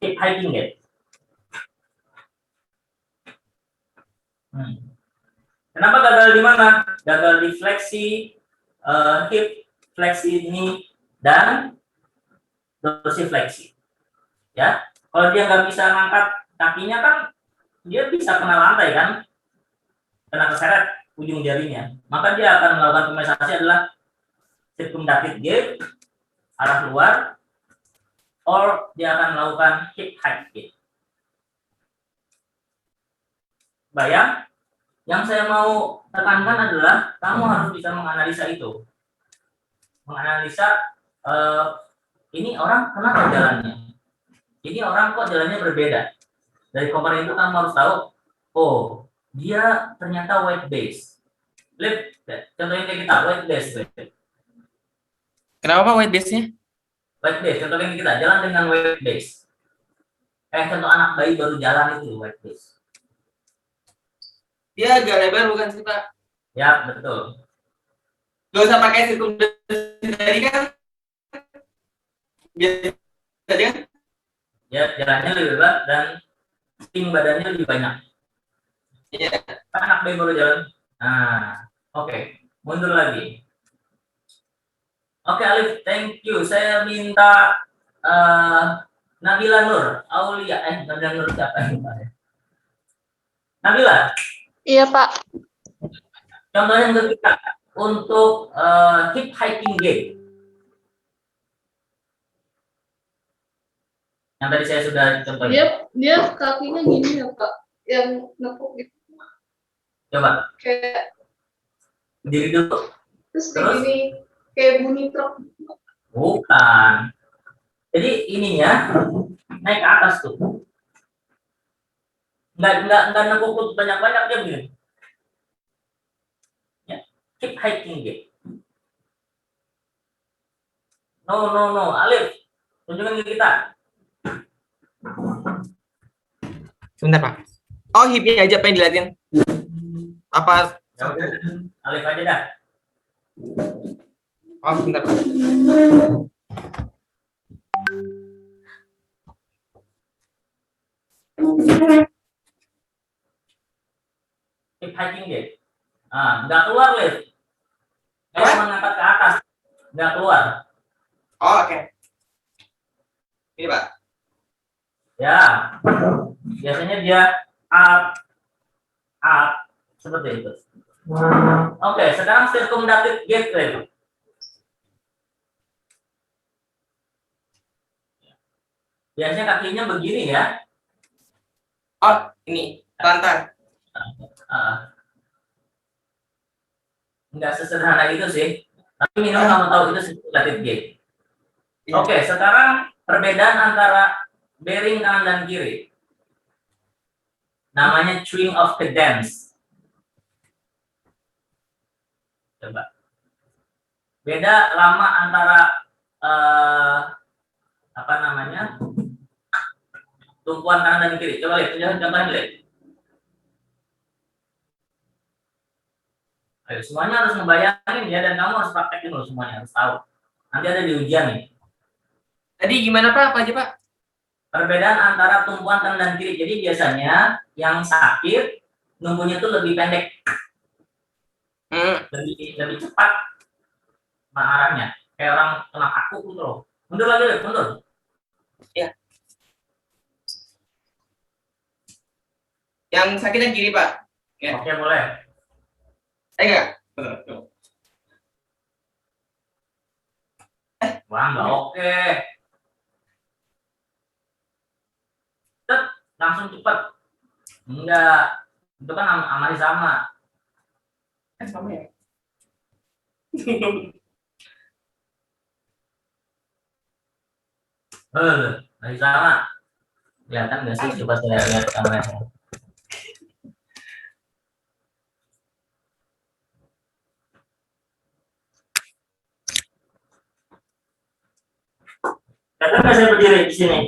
Hip hiking gait. Kenapa gagal di mana? Gagal di fleksi hip, fleksi ini dan dorsifleksi. Ya, kalau dia nggak bisa ngangkat kakinya kan dia bisa kena lantai kan, kena keseret ujung jarinya. Maka dia akan melakukan kompensasi adalah circumductive gait, arah luar, or dia akan melakukan hip hike gait. Bayang, yang saya mau tekankan adalah kamu harus bisa menganalisa itu. Menganalisa ini orang kenapa jalannya. Ini orang kok jalannya berbeda. Dari komparen itu kamu harus tahu, oh dia ternyata weight based. Lihat, contohnya kayak kita weight based. Kenapa weight base-nya? Weight based, contohnya kita jalan dengan weight based. Contoh anak bayi baru jalan itu weight based. Dia agak lebar bukan sih Pak? Ya betul. Gak usah pakai sirkumdasi tadi kan? Biasa tadi kan? Ya jalannya lebih lebar dan tinggi badannya lebih banyak. Iya. Anak bayi baru jalan. Nah, oke. Mundur lagi. Oke, Alif, thank you. Saya minta Nabila Nur, Aulia. Nabila Nur siapa yang minta ya? Nabila. Iya, Pak. Contoh yang ketiga untuk hip hiking gait. Yang tadi saya sudah contohin. Dia kakinya gini ya, Pak. Yang nekuk gitu. Coba. Kayak Berdiri dulu. terus gini kayak bunyi truk. Bukan. Jadi ininya naik ke atas tuh. Nggak nekuk banyak-banyak dia begini. Ya, keep hiking gait. No, Alif, tunjukkan ke kita. Sebentar Pak. Oh hipnya aja pengen dilihatin. Apa? Ya udah, Alif aja dah. Oh sebentar Pak. Keep hiking gait. Nggak keluar, Alif. Kayak mengangkat ke atas, nggak keluar. Oh oke. Ini Pak. Ya, biasanya dia up, seperti itu. Oke, sekarang circumdative gait, Alif. Biasanya kakinya begini ya. Oh ini rantai. Nggak sesederhana itu sih. Tapi minimal kamu tahu itu circumdative gait. Oke, sekarang perbedaan antara bearing kanan dan kiri. Namanya swing of cadence. Coba. Beda lama antara apa namanya? Tumpuan kanan dan kiri. Coba lihat, contohnya lihat. Ayo, semuanya harus ngebayangin ya, dan kamu harus praktekin loh semuanya, harus tahu. Nanti ada di ujian nih. Tadi gimana Pak? Apa aja Pak? Perbedaan antara tumpuan kanan dan kiri. Jadi biasanya yang sakit nunggunya tuh lebih pendek, lebih cepat arahnya. Kayak orang kena kaku gitu loh. Mundur lagi, mundur. Ya. Yang sakitnya kiri Pak. Ya. Oke, boleh. Enggak. Wah, nggak oke. Langsung cepat. Enggak. Itu kan amari sama. Sama ya. Masih sama. Kelihatan nggak sih? Coba saya lihat kameranya. Kelihatan nggak saya berdiri di sini?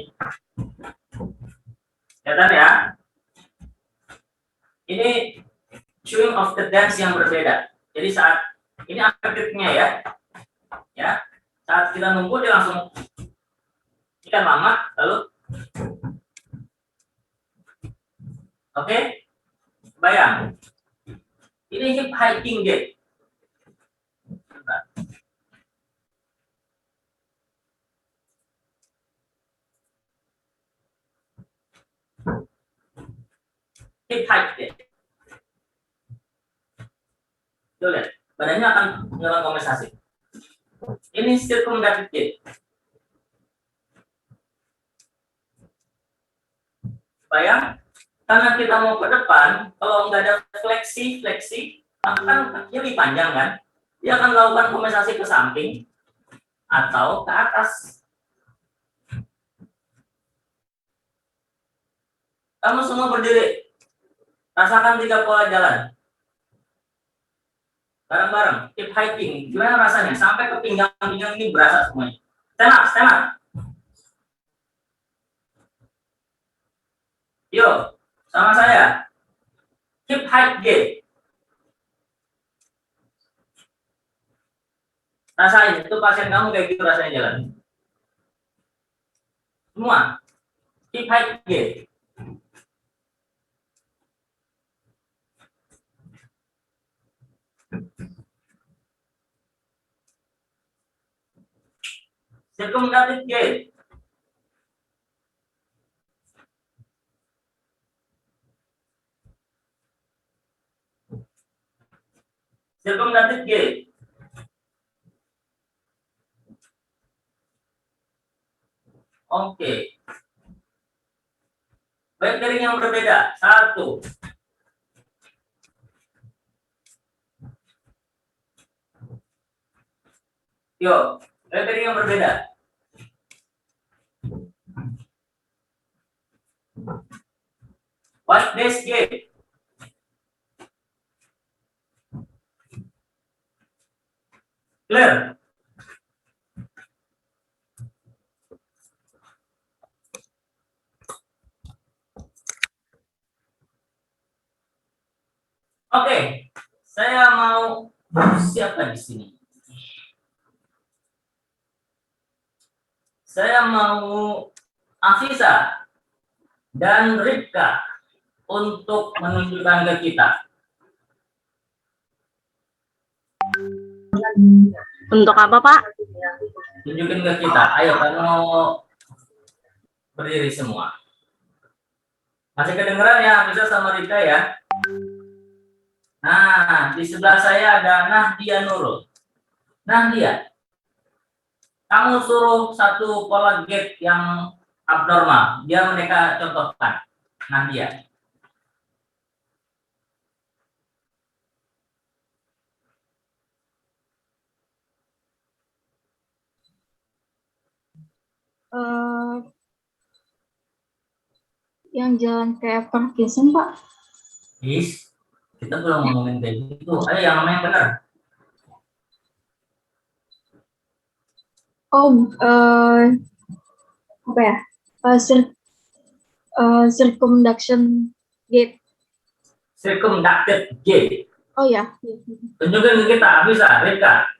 Kelihatan ya? Ini swing of the dance yang berbeda. Jadi saat ini aktifnya ya, saat kita nunggu dia langsung, ini kan lama, lalu, oke, bayang, ini hip hiking gait. Hip hike gait. Tuh lihat, badannya akan melakukan kompensasi. Ini circumdative gait. supaya karena kita mau ke depan, kalau nggak ada fleksi, kan kakinya lebih panjang kan, dia akan melakukan kompensasi ke samping atau ke atas. Kamu semua berdiri, rasakan 3 pola jalan. Bareng-bareng, keep hiking. Gimana rasanya? Sampai ke pinggang-pinggang ini berasa semuanya. Stand up. Yuk, sama saya. Keep high gate. Rasain, itu pasien kamu kayak gitu rasanya jalan. Semua. Keep high gate. Circumnavigative gate. Circumnavigative gate. Oke. Lettering yang berbeda. 1. Yuk, lettering yang berbeda. What this gate? Clear. Oke, saya mau siapa di sini? Saya mau Afisa dan Ripka untuk menunjukkan ke kita. Untuk apa, Pak? Tunjukin ke kita. Ayo, kamu berdiri semua. Masih kedengeran ya, Afisa sama Ripka ya? Nah, di sebelah saya ada Nahdia Nurul. Nahdia, kamu suruh satu pola gate yang abnormal. Dia mereka contohkan. Nahdia. Yang jalan kayak Parkinson, Pak. Is, kita belum ngomongin kayak gitu. Ayo yang namanya benar. Oh, apa ya? Circumduction gate. Circumducted gate. Oh ya. Tunjukin ke kita, bisa, Rika.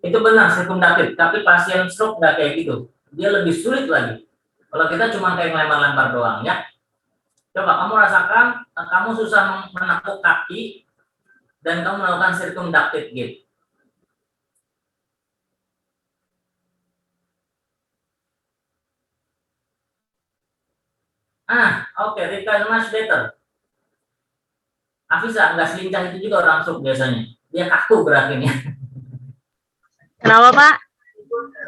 Itu benar circumducted, tapi pasien stroke nggak kayak gitu. Dia lebih sulit lagi. Kalau kita cuma kayak lempar-lempar doang ya. Coba kamu rasakan, kamu susah menekuk kaki dan kamu melakukan circumducted gait. Oke, Rika much better. Afisa nggak selincah itu juga orang stroke biasanya. Dia kaku gerakinnya. Kenapa, Pak?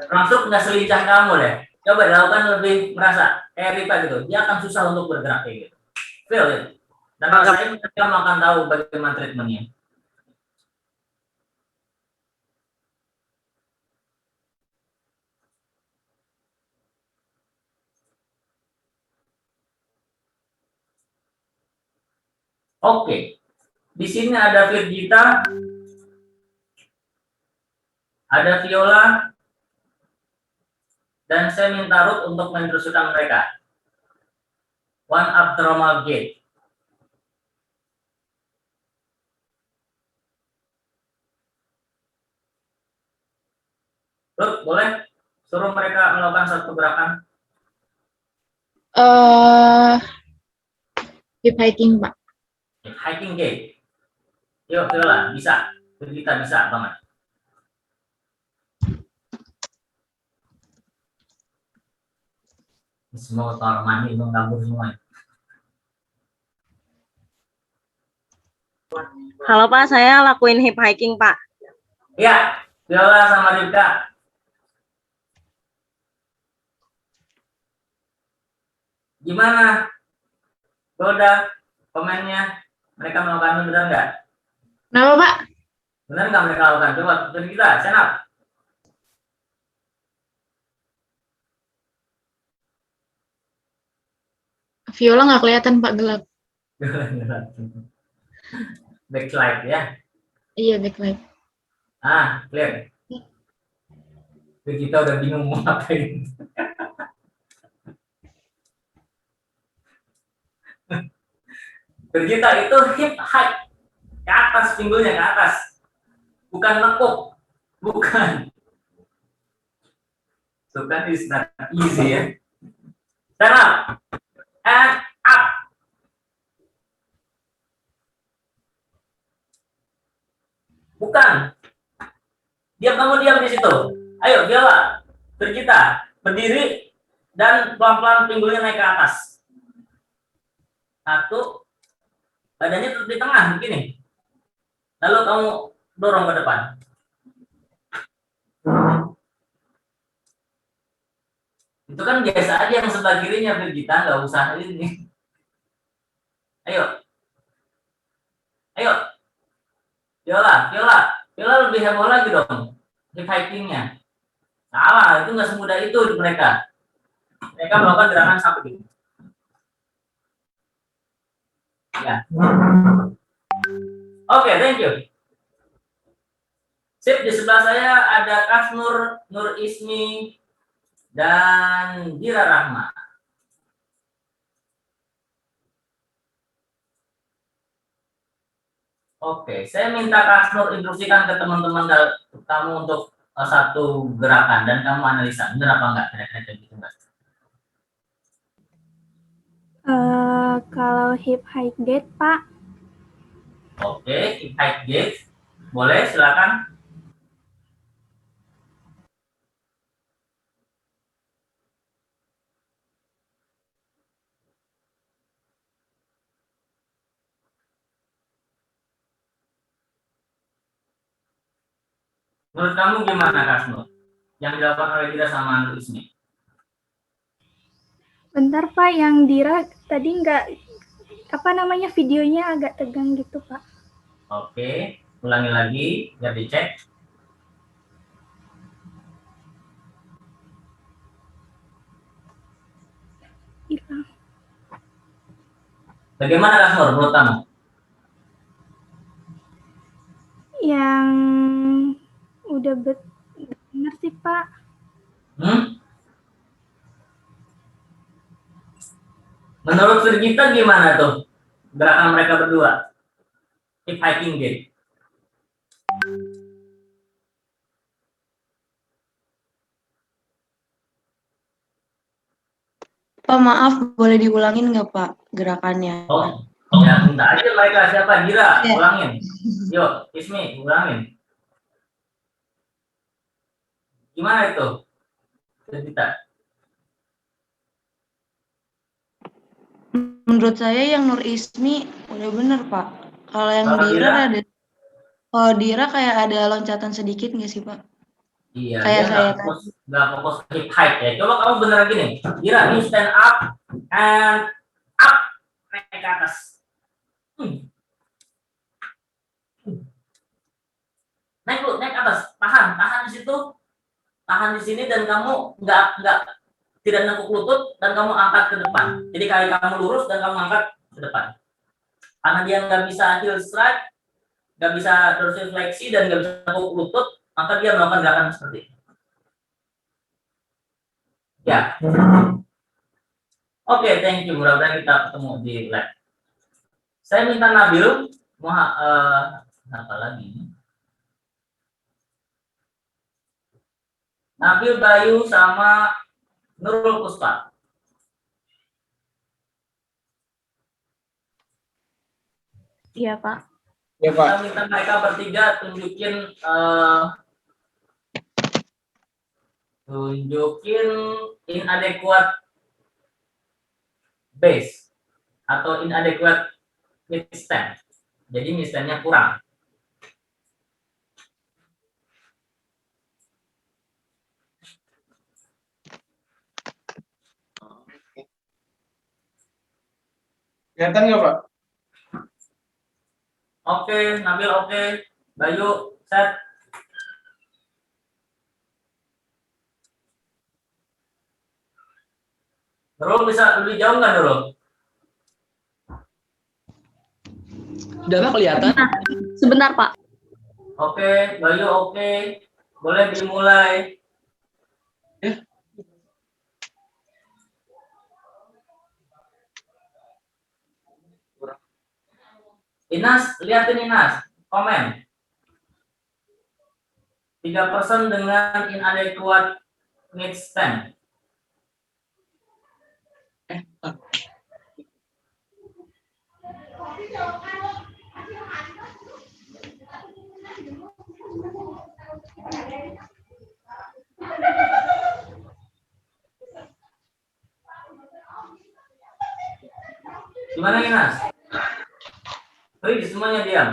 Orang stroke nggak selincah kamu deh. Coba lakukan lebih merasa kayak Rika gitu. Dia akan susah untuk bergerak kayak gitu. Feel it. Dan rasain kamu akan tahu bagaimana treatmentnya. Oke. Di sini ada Virgita, ada Viola, dan saya minta Ruth untuk menginstruksikan mereka. One abnormal gait. Ruth, boleh suruh mereka melakukan satu gerakan? Keep hiking, Pak. Hiking gait. Yuk, Viola, bisa. Virgita bisa banget. Semua kamar mandi mengganggu semua. Halo Pak, saya lakuin hip hiking Pak. Ya, Viola sama Rifka. Gimana? Goda, komennya. Mereka melakukan benar nggak? Kenapa, Pak? Benar nggak mereka lakukan? Coba dari kita, stand up. Viola nggak kelihatan, Pak, gelap. Backlight ya. Iya, backlight. Ah, clear. Kita udah bingung mau ngapain. Bergita itu hip hike ke atas, pinggulnya ke atas, bukan lekuk, bukan. So that is not easy ya. Stand up and up. Bukan. Diam, kamu diam di situ. Ayo, Viola, Bergita, berdiri dan pelan-pelan pinggulnya naik ke atas. Satu, badannya tetap di tengah begini. Lalu kamu dorong ke depan. Itu kan biasa aja yang sebelah kirinya, Bergita, nggak usah ini. Ayo. Ayo. Viola lebih heboh lagi dong. Hip hikingnya. Salah, itu nggak semudah itu mereka. Mereka melakukan gerakan seperti ini. Ya. Oke, thank you. Sip, di sebelah saya ada Kasnur, Nur Ismi, dan Dira Rahma. Oke, saya minta Kasnur instruksikan ke teman-teman kamu untuk satu gerakan dan kamu analisa benar apa enggak kira-kira gitu Mbak. Kalau hip hike gait, Pak. Oke, hip hike gait. Boleh, silakan. Menurut kamu gimana, Kasnur? Yang dilakukan oleh Dira sama Nur Ismi? Bentar, Pak, yang Dira tadi nggak, videonya agak tegang gitu, Pak. Oke, ulangi lagi, biar dicek. Hilang. Bagaimana, Kasnur, menurut kamu? Yang udah benar sih, Pak. Menurut Virgita gimana tuh gerakan mereka berdua? Hip hiking gait. Pak, maaf, boleh diulangin nggak, Pak, gerakannya? Oh, ya minta aja mereka siapa? Dira, Ya. ulangin. Yuk, Ismi, ulangin. Gimana itu? Virgita. Menurut saya yang Nur Ismi udah bener, Pak. Kalau yang Kalau Dira kayak ada loncatan sedikit nggak sih, Pak? Iya, Kayak dia saya nggak fokus hip hike ya. Coba kamu beneran gini. Dira, you stand up and up, naik ke atas. Naik lu, naik ke atas. Tahan di situ. Tahan di sini dan kamu nggak tidak nengkuk lutut dan kamu angkat ke depan. Jadi kaki kamu lurus dan kamu angkat ke depan. Karena dia nggak bisa heel strike, nggak bisa dorsifleksi dan nggak bisa nengkuk lutut, maka dia melakukan gerakan seperti ini. Ya. Oke, thank you. Mudah-mudahan kita ketemu di lab. Saya minta Nabil, apa lagi? Nabil, Bayu, sama Nurul Puspa. Iya, Pak. Ya, Pak. Kita minta mereka bertiga tunjukin inadequate base atau inadequate mid stand. Jadi midstandnya kurang. Kelihatan nggak, Pak? Oke, Nabil oke. Bayu, set. Nurul bisa lebih jauh nggak Nurul? Udah Pak kelihatan? Sebentar, Pak. Oke, Bayu oke. Boleh dimulai. Inas, lihatin Inas. Komen. 3% dengan inadequate midstand. Gimana Inas? Semuanya diam.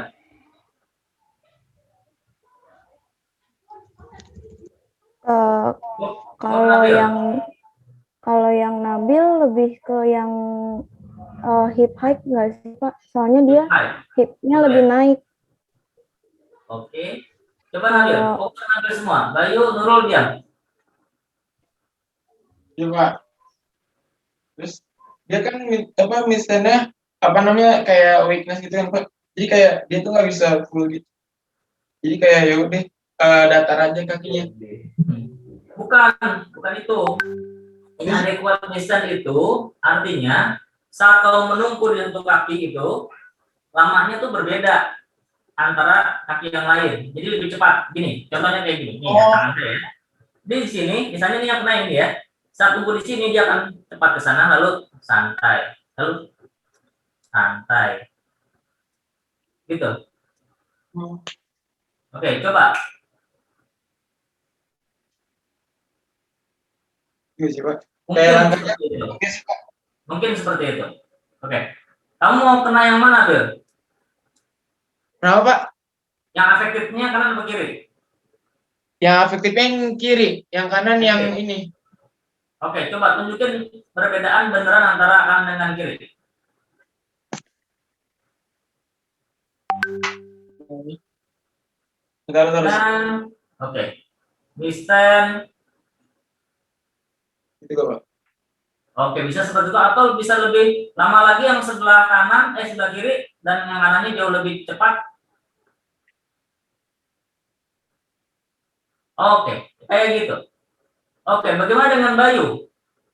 Kalau yang Nabil lebih ke yang hip hike nggak sih Pak? Soalnya dia hipnya lebih naik. Oke. Coba Nabil, fokus Nabil semua. Bayu, Nurul diam. Iya, Pak. Terus dia kan midstandnya apa namanya kayak weakness gitu kan, Pak. Jadi kayak dia tuh nggak bisa full gitu. Jadi kayak ya udah datar aja kakinya. Bukan itu. Inadequate midstand itu artinya saat kau menungkur di untuk kaki itu lamanya tuh berbeda antara kaki yang lain. Jadi lebih cepat. Gini, contohnya kayak gini. Nih ya, tangan saya ya. Di sini, misalnya nih yang pernah ini ya. Saat tunggu di sini dia akan cepat ke sana lalu santai. Lalu santai. Gitu. Oke, coba. Mungkin seperti itu. Oke. Kamu mau kena yang mana, Bil? Kenapa, Pak? Yang efektifnya kanan atau kiri? Yang efektifnya yang kiri, yang kanan yang ini. Oke, coba tunjukin perbedaan beneran antara kanan dengan kiri. Oke. Midstand. Itu kok, Pak. Oke, bisa seperti itu atau bisa lebih lama lagi yang sebelah kanan, sebelah kiri dan yang kanannya jauh lebih cepat. Oke, kayak gitu. Oke, bagaimana dengan Bayu?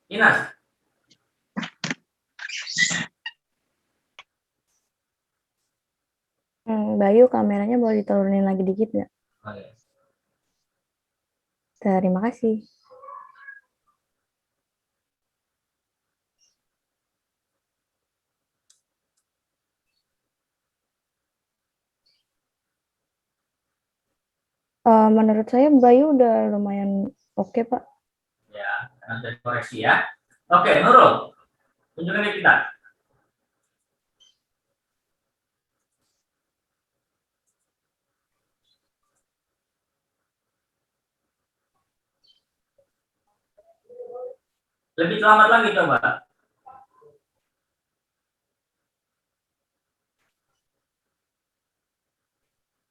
Inas? Bayu kameranya boleh diturunin lagi dikit nggak? Oke. Terima kasih. Menurut saya Bayu udah lumayan oke, Pak. Ya, nanti koreksi ya. Oke, Nurul. Tunjukkan ke kita. Lebih selamat lagi coba.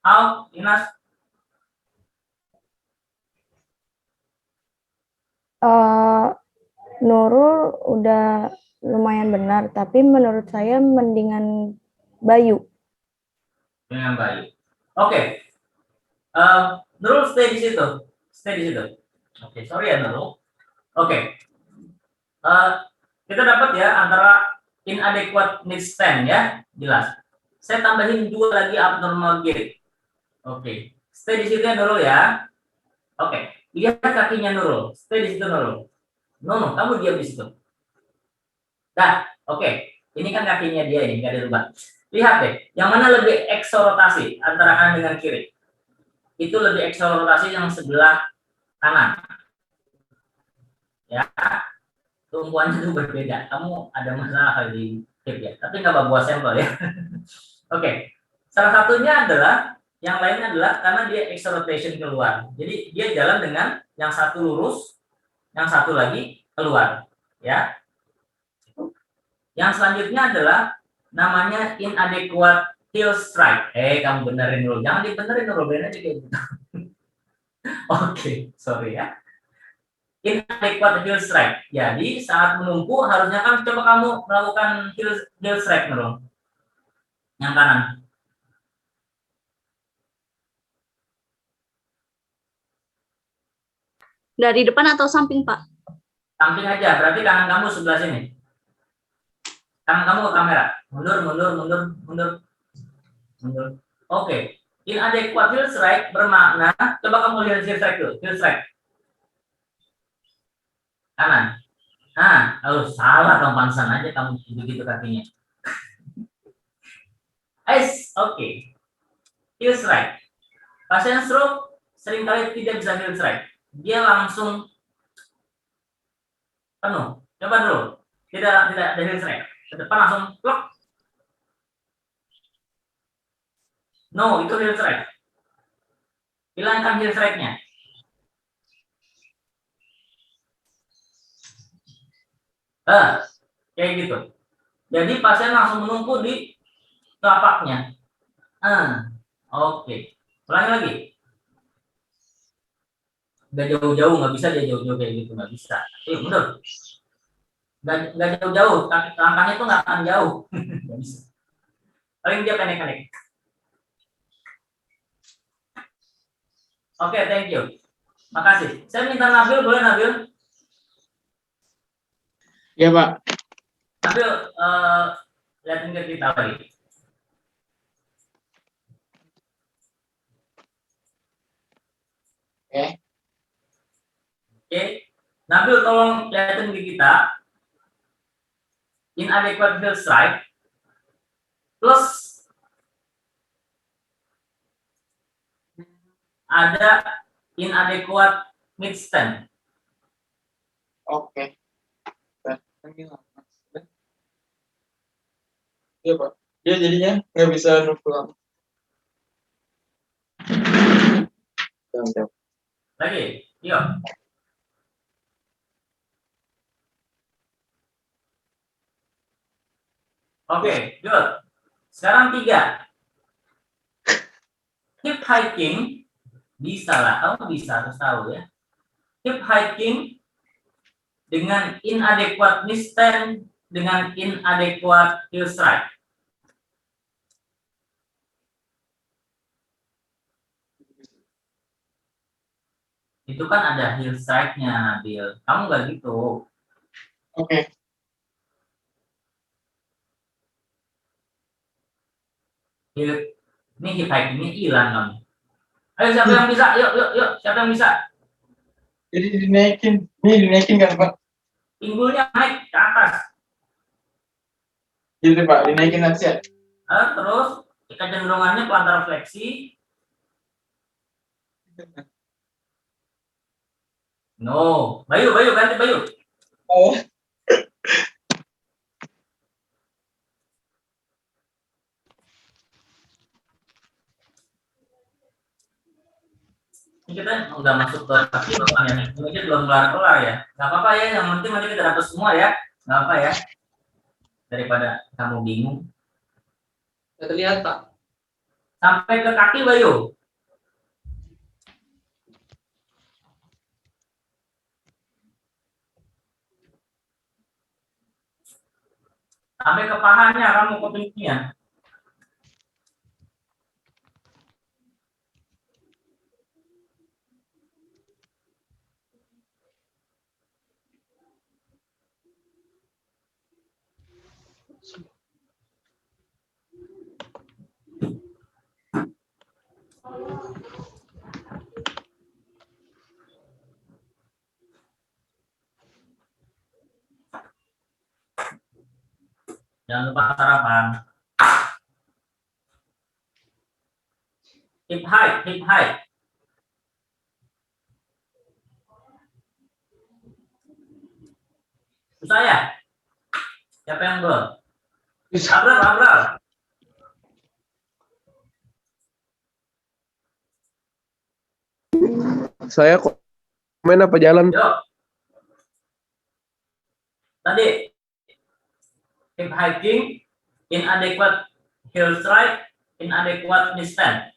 Al, Inas. Nurul udah lumayan benar, tapi menurut saya mendingan Bayu. Dengan Bayu. Oke. Nurul stay di situ. Stay di situ. Oke, sorry ya Nurul. Oke. Kita dapat ya antara inadequate midstand ya, jelas. Saya tambahin 2 lagi abnormal gait. Oke. Stay di situ ya Nurul ya. Oke. Lihat kakinya Nurul. Stay di situ Nurul. No, kamu diam di situ. Nah, oke. Ini kan kakinya dia ini, nggak dirubah. Lihat deh, yang mana lebih eksorotasi antara kanan dengan kiri? Itu lebih eksorotasi yang sebelah kanan. Ya, tumpuannya itu berbeda. Kamu ada masalah kali di hip ya, tapi nggak bawa sampel ya. Oke. Salah satunya adalah, yang lainnya adalah karena dia acceleration keluar. Jadi dia jalan dengan yang satu lurus, yang satu lagi keluar. Ya. Yang selanjutnya adalah namanya inadequate heel strike. Kamu benerin dulu. Jangan dibenerin dulu, benerin aja kayak gitu. Oke, sorry ya. Inadequate heel strike. Jadi saat menumpu harusnya kan coba kamu melakukan heel strike dulu. Yang kanan. Dari depan atau samping, Pak? Samping aja, berarti kanan kamu sebelah sini. Kanan kamu ke kamera. Mundur, mundur, mundur, mundur. Mundur. Oke. Inadequate heel strike bermakna, coba kamu lihat heel strike dulu. Heel strike. Kanan. Nah, salah kamu pansan aja kamu begitu kakinya. Oke. Heel strike. Pasien stroke seringkali tidak bisa heel strike. Dia langsung penuh. Coba dulu. Tidak ada heel strike. Ke depan langsung plok. No, itu heel strike. Hilangkan heel strike-nya. Kayak gitu. Jadi pasien langsung menumpu di telapaknya. Oke. Ulangi lagi. Nggak jauh-jauh, nggak bisa dia jauh-jauh kayak gitu, nggak bisa. Mundur. Nggak jauh-jauh, langkahnya itu nggak akan jauh. Nggak bisa. Paling dia pendek-pendek. Oke, thank you. Makasih. Saya minta Nabil, boleh Nabil? Iya, Pak. Nabil, lihatin ke kita lagi. Oke. Nabil, tolong lihatin ke kita. Inadequate heel strike plus ada inadequate mid stand. Oke. Iya, Pak. Dia jadinya nggak bisa nunggu lama. Lagi, yuk. Oke, good. Sekarang 3. Hip hiking, bisa lah, kamu bisa, harus tahu ya. Hip hiking dengan inadequate knee stand, dengan inadequate heel strike. Itu kan ada heel strike-nya, Nabil. Kamu nggak gitu. Oke. Ini hip hiking-nya hilang kamu. Ayo siapa yang bisa? Yuk. Siapa yang bisa? Jadi dinaikin. Ini dinaikin kan, Pak? Pinggulnya naik ke atas. Gitu, Pak. Dinaikin aja. Terus kecenderungannya pelantara fleksi. No. Bayu, ganti Bayu. Oh. Ini kita udah masuk ke kaki ya. Ini belum kelar ya. Nggak apa-apa ya, yang penting nanti kita dapat semua ya. Nggak apa ya. Daripada kamu bingung. Nggak terlihat, Pak. Sampai ke kaki, Bayu. Sampai ke pahanya, kamu ke pinggirnya. Jangan lupa sarapan. Hip high. Susah ya? Siapa yang belum? Abrar. Saya komen apa jalan? Yuk. Tadi hip hiking, inadequate heel strike, inadequate knee stand.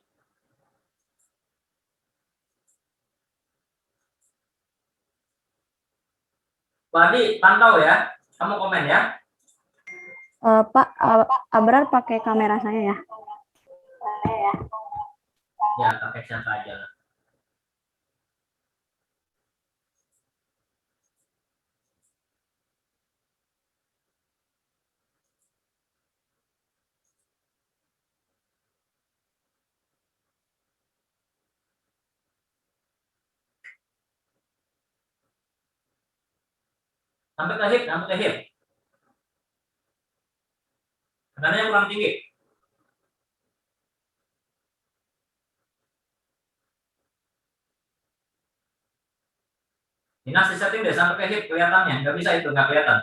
Wadi, pantau ya. Kamu komen ya. Pak, Abrar pakai kamera saya ya. Ya, pakai siapa aja lah. Sampai ke hip, sampai ke hip. Tekanannya kurang tinggi. Dinas disetting deh sampai ke hip kelihatannya. Nggak bisa itu, nggak kelihatan.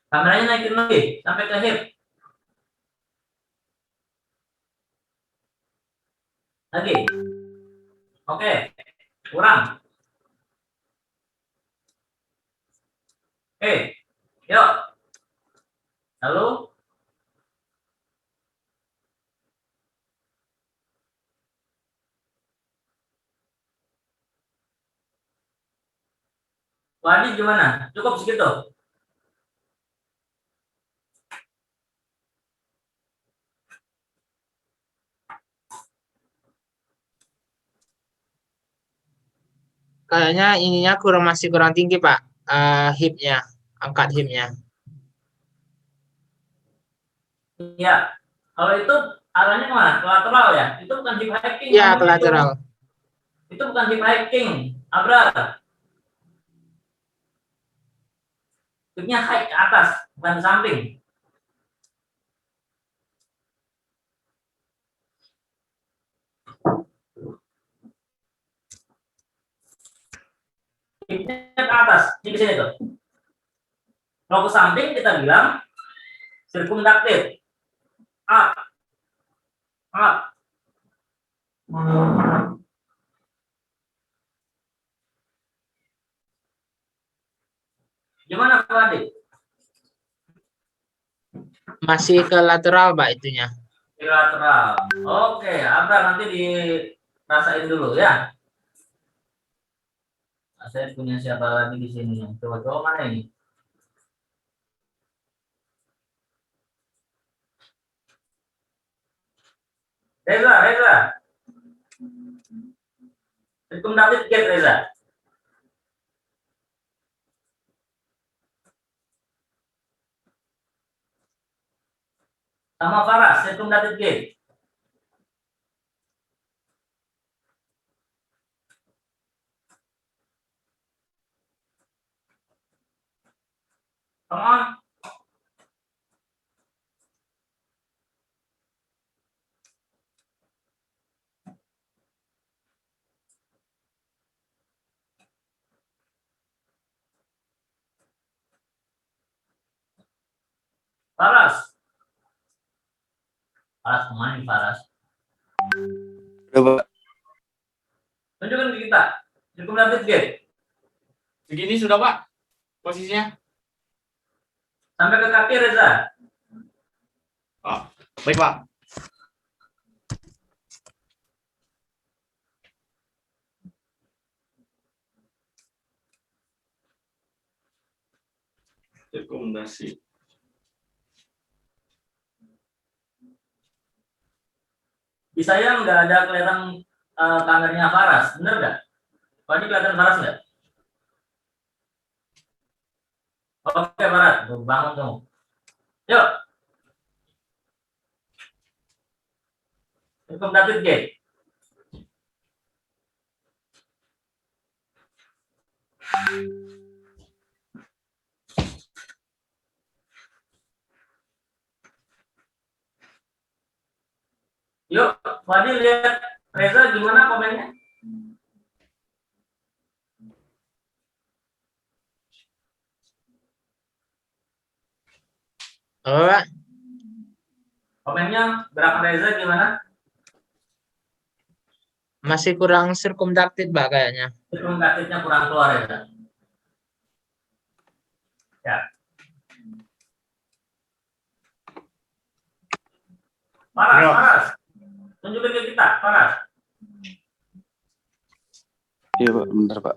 Kameranya naikin lagi sampai ke hip. Lagi. Oke. Kurang. Oke. Yuk. Lalu Wadi gimana? Cukup segitu? Kayaknya ininya masih kurang tinggi, Pak. Hipnya, angkat hipnya. Iya. Kalau itu arahnya kemana? Ke lateral ya? Itu bukan hip hiking. Iya, ke lateral. Itu bukan hip hiking. Abrar. Hipnya high ke atas, bukan ke samping. Hipnya ke atas. Ini di sini tuh. Kalau ke samping kita bilang circumductive. Up. Up. Gimana Pak Adi? Masih ke lateral, Pak, itunya. Ke lateral. Oke, Abra nanti dirasain dulu ya. Nah, saya punya siapa lagi di sini? Coba-coba mana ini? Reza. Rekomendasi get Reza. Sama Faras, rekomendasi get. Come on. Faras kemana nih Faras? Udah, Pak. Tunjukkan ke kita. Rekomendasi get. Begini sudah, Pak, posisinya. Sampai ke kaki Reza. Oh, baik, Pak. Rekomendasi. Di saya nggak ada kelihatan kameranya Faras, bener nggak? Oh, ini kelihatan Faras nggak? Oke Faras, bangun kamu. Yuk. Rekomendasi get. Yuk, Wadi lihat Reza gimana komennya? Apa, Pak? Komennya Bang Reza gimana? Masih kurang circumdacted, Pak, kayaknya. Circumdacted-nya kurang keluar ya. Bang? Ya. Paras. Tunjukin ke kita, Paras. Iya Pak, bentar Pak.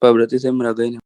Pak, berarti saya meragain.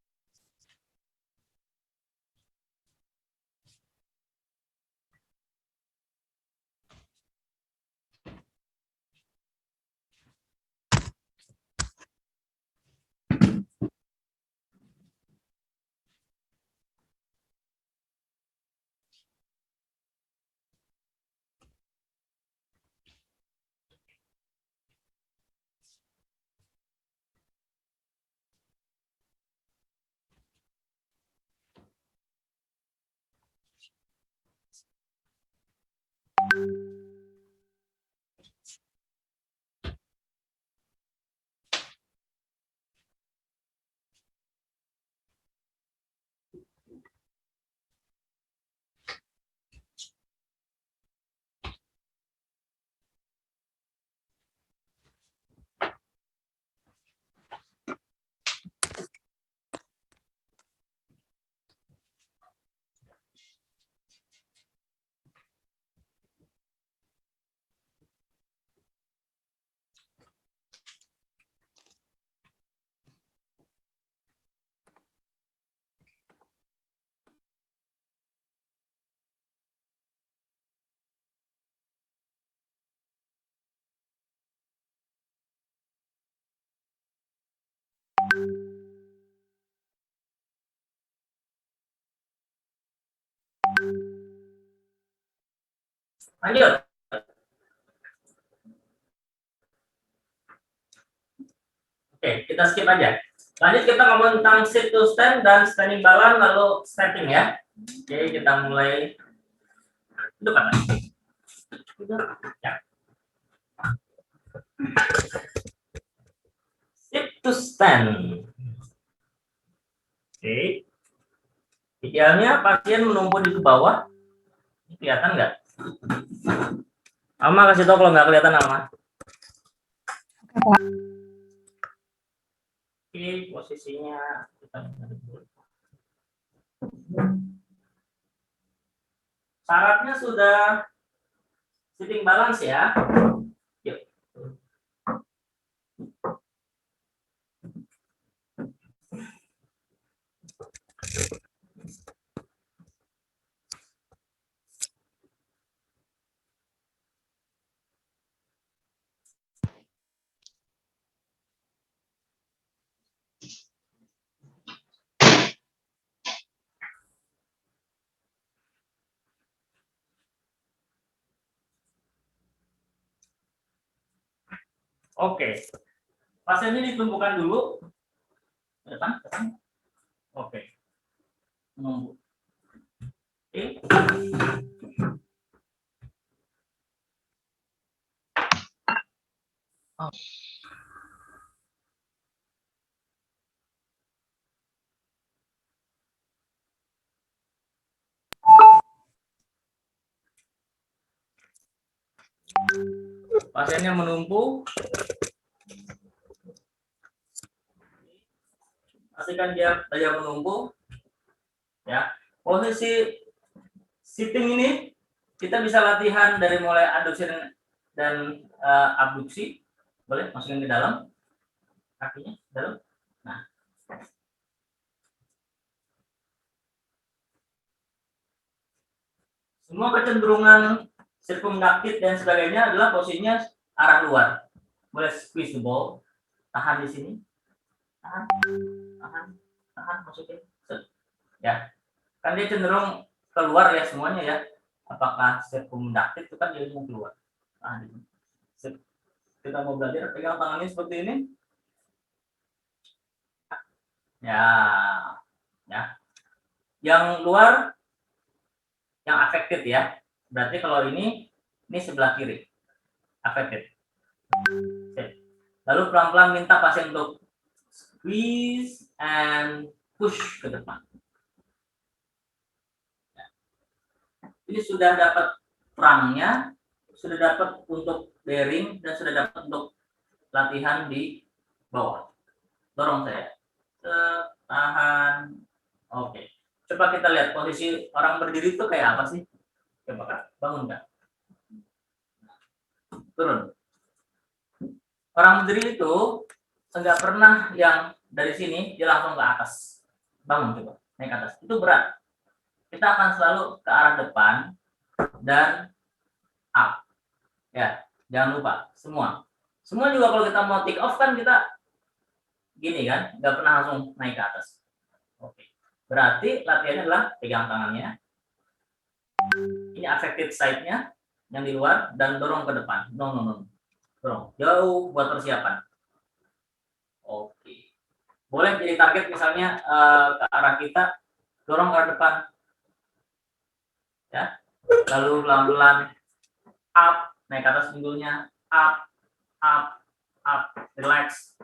Lanjut. Oke, kita skip aja. Lanjut kita ngomong tentang sit to stand dan standing balance lalu stepping ya. Oke, kita mulai. Duduk kan? Duduk. Ya. Sit to stand. Oke. Idealnya pasien menumpu di bawah. Ini kelihatan nggak? Alma kasih tahu kalau nggak kelihatan, Alma. Oke, posisinya kita syaratnya sudah sitting balance ya. Yuk. Oke, pasien ini ditumpukan dulu. Depan. Oke. Menunggu. Oke. Oh. Pasiennya menumpu. Pastikan dia menumpu. Ya. Posisi sitting ini kita bisa latihan dari mulai aduksi dan abduksi. Boleh masukin ke dalam kakinya, dalam. Nah. Semua kecenderungan circumdacted dan sebagainya adalah posisinya arah luar. Boleh squeeze the ball, tahan di sini, tahan, masukin. Ya, kan dia cenderung keluar ya semuanya ya. Apakah circumdacted itu kan dia mau keluar. Tahan di sini. Kita mau belajar pegang tangannya seperti ini. Ya, ya. Yang luar yang affected ya. Berarti kalau ini sebelah kiri. Affected. Oke. Lalu pelan-pelan minta pasien untuk squeeze and push ke depan. Ini sudah dapat perangnya, sudah dapat untuk bearing, dan sudah dapat untuk latihan di bawah. Dorong saya. Tahan. Oke. Coba kita lihat posisi orang berdiri itu kayak apa sih? Coba Kak, bangun Kak. Turun. Orang berdiri itu enggak pernah yang dari sini dia langsung ke atas. Bangun coba, naik ke atas. Itu berat. Kita akan selalu ke arah depan dan up. Ya, jangan lupa semua. Semua juga kalau kita mau take off kan kita gini kan, nggak pernah langsung naik ke atas. Oke. Berarti latihannya adalah pegang tangannya. Ini affected side-nya yang di luar dan dorong ke depan. No. Dorong jauh buat persiapan. Oke. Boleh jadi target misalnya ke arah kita, dorong ke arah depan. Ya. Lalu pelan-pelan up, naik ke atas pinggulnya, up, relax.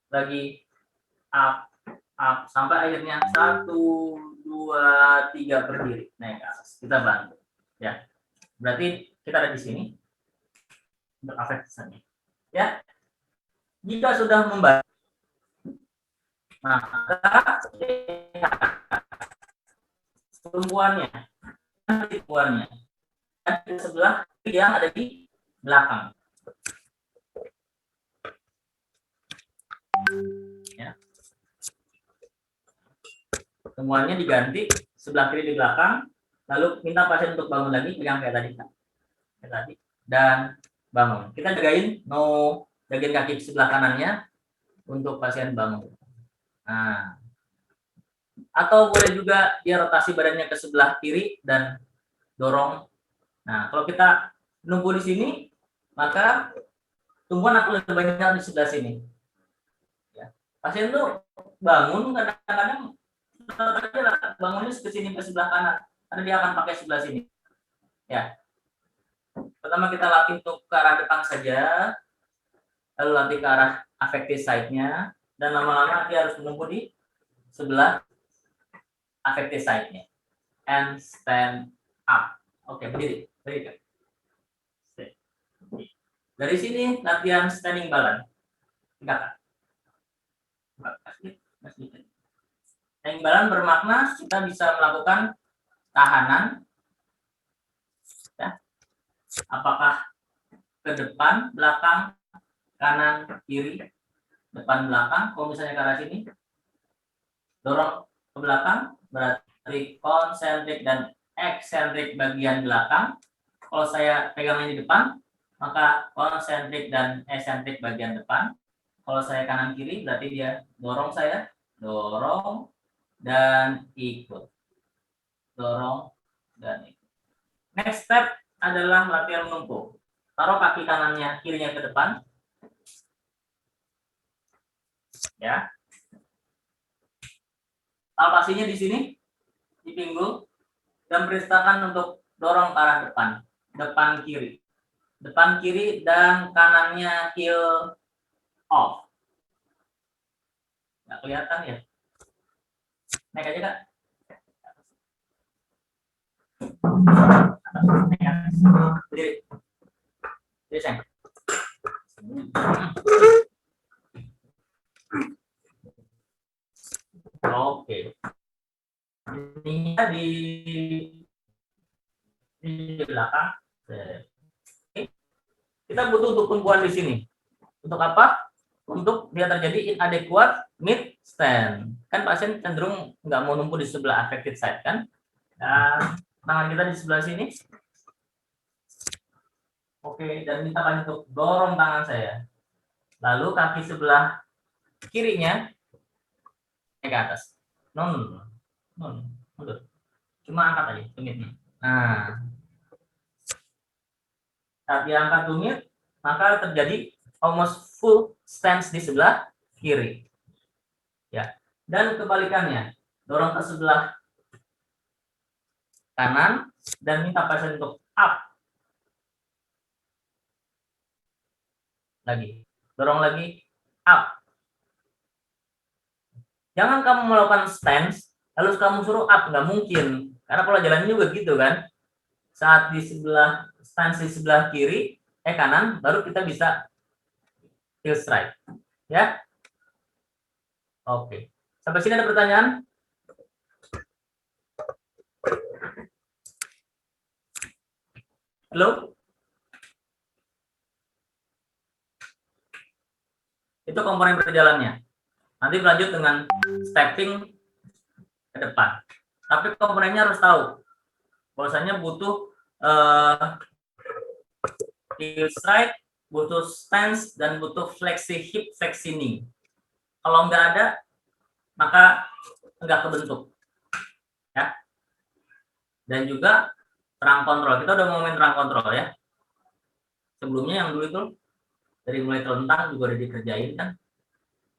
Lagi up, sampai akhirnya 1, 2, 3 berdiri naik ke atas. Kita bantu. Ya. Berarti kita ada di sini untuk affected. Ya. Jika sudah membantu, maka tumpuannya dan di sebelah yang ada di belakang. Ya. Semuanya diganti sebelah kiri di belakang, lalu minta pasien untuk bangun lagi, pegang kayak tadi, dan bangun. Kita jagain kaki sebelah kanannya untuk pasien bangun. Nah, atau boleh juga dia rotasi badannya ke sebelah kiri dan dorong. Nah, kalau kita nunggu di sini, maka tumpuan akan lebih banyak di sebelah sini. Ya. Pasien tuh bangun kadang-kadang bangunnya ke sini ke sebelah kanan, karena dia akan pakai sebelah sini. Ya. Pertama kita latih untuk ke arah depan saja, lalu latih ke arah affected side-nya, dan lama-lama dia harus menunggu di sebelah affected side-nya. And stand up. Oke, berdiri. Dari sini latihan standing balance. Standing balance bermakna kita bisa melakukan tahanan. Ya. Apakah ke depan, belakang, kanan, kiri, depan, belakang. Kalau misalnya ke arah sini, dorong ke belakang, berarti konsentrik dan eksentrik bagian belakang. Kalau saya pegangnya di depan, maka konsentrik dan eksentrik bagian depan. Kalau saya kanan kiri, berarti dia dorong saya, dorong dan ikut, dorong dan ikut. Next step adalah latihan menumpuk. Taruh kaki kanannya, kirinya ke depan, ya. Palpasinya di sini, di pinggul, dan perintahkan untuk dorong ke arah depan kiri. Depan kiri dan kanannya heel off. Nggak kelihatan ya? Naik aja Kak. Berdiri. Berdiri sayang. Oke. Ini di belakang. Kita butuh untuk tumpuan di sini. Untuk apa? Untuk biar terjadi inadequate mid stand. Kan pasien cenderung nggak mau numpu di sebelah affected side kan? Dan tangan kita di sebelah sini. Oke, dan minta pasien untuk dorong tangan saya. Lalu kaki sebelah kirinya naik ke atas. Non. Mundur. Cuma angkat aja tumitnya. Nah, saat diangkat tumit, maka terjadi almost full stance di sebelah kiri. Ya. Dan kebalikannya, dorong ke sebelah kanan, dan minta pasien untuk up. Lagi, dorong lagi, up. Jangan kamu melakukan stance, lalu kamu suruh up, nggak mungkin. Karena pola jalannya juga gitu kan. Saat di sebelah stance di sebelah kiri, kanan, baru kita bisa heel strike. Ya. Oke. Sampai sini ada pertanyaan? Halo? Itu komponen perjalanannya. Nanti berlanjut dengan stepping ke depan. Tapi komponennya harus tahu bahwasanya butuh heel strike, butuh stance, dan butuh flexi hip, flexi knee. Kalau nggak ada, maka nggak kebentuk. Ya. Dan juga terang kontrol. Kita udah ngomongin terang kontrol ya. Sebelumnya yang dulu itu dari mulai telentang juga udah dikerjain kan.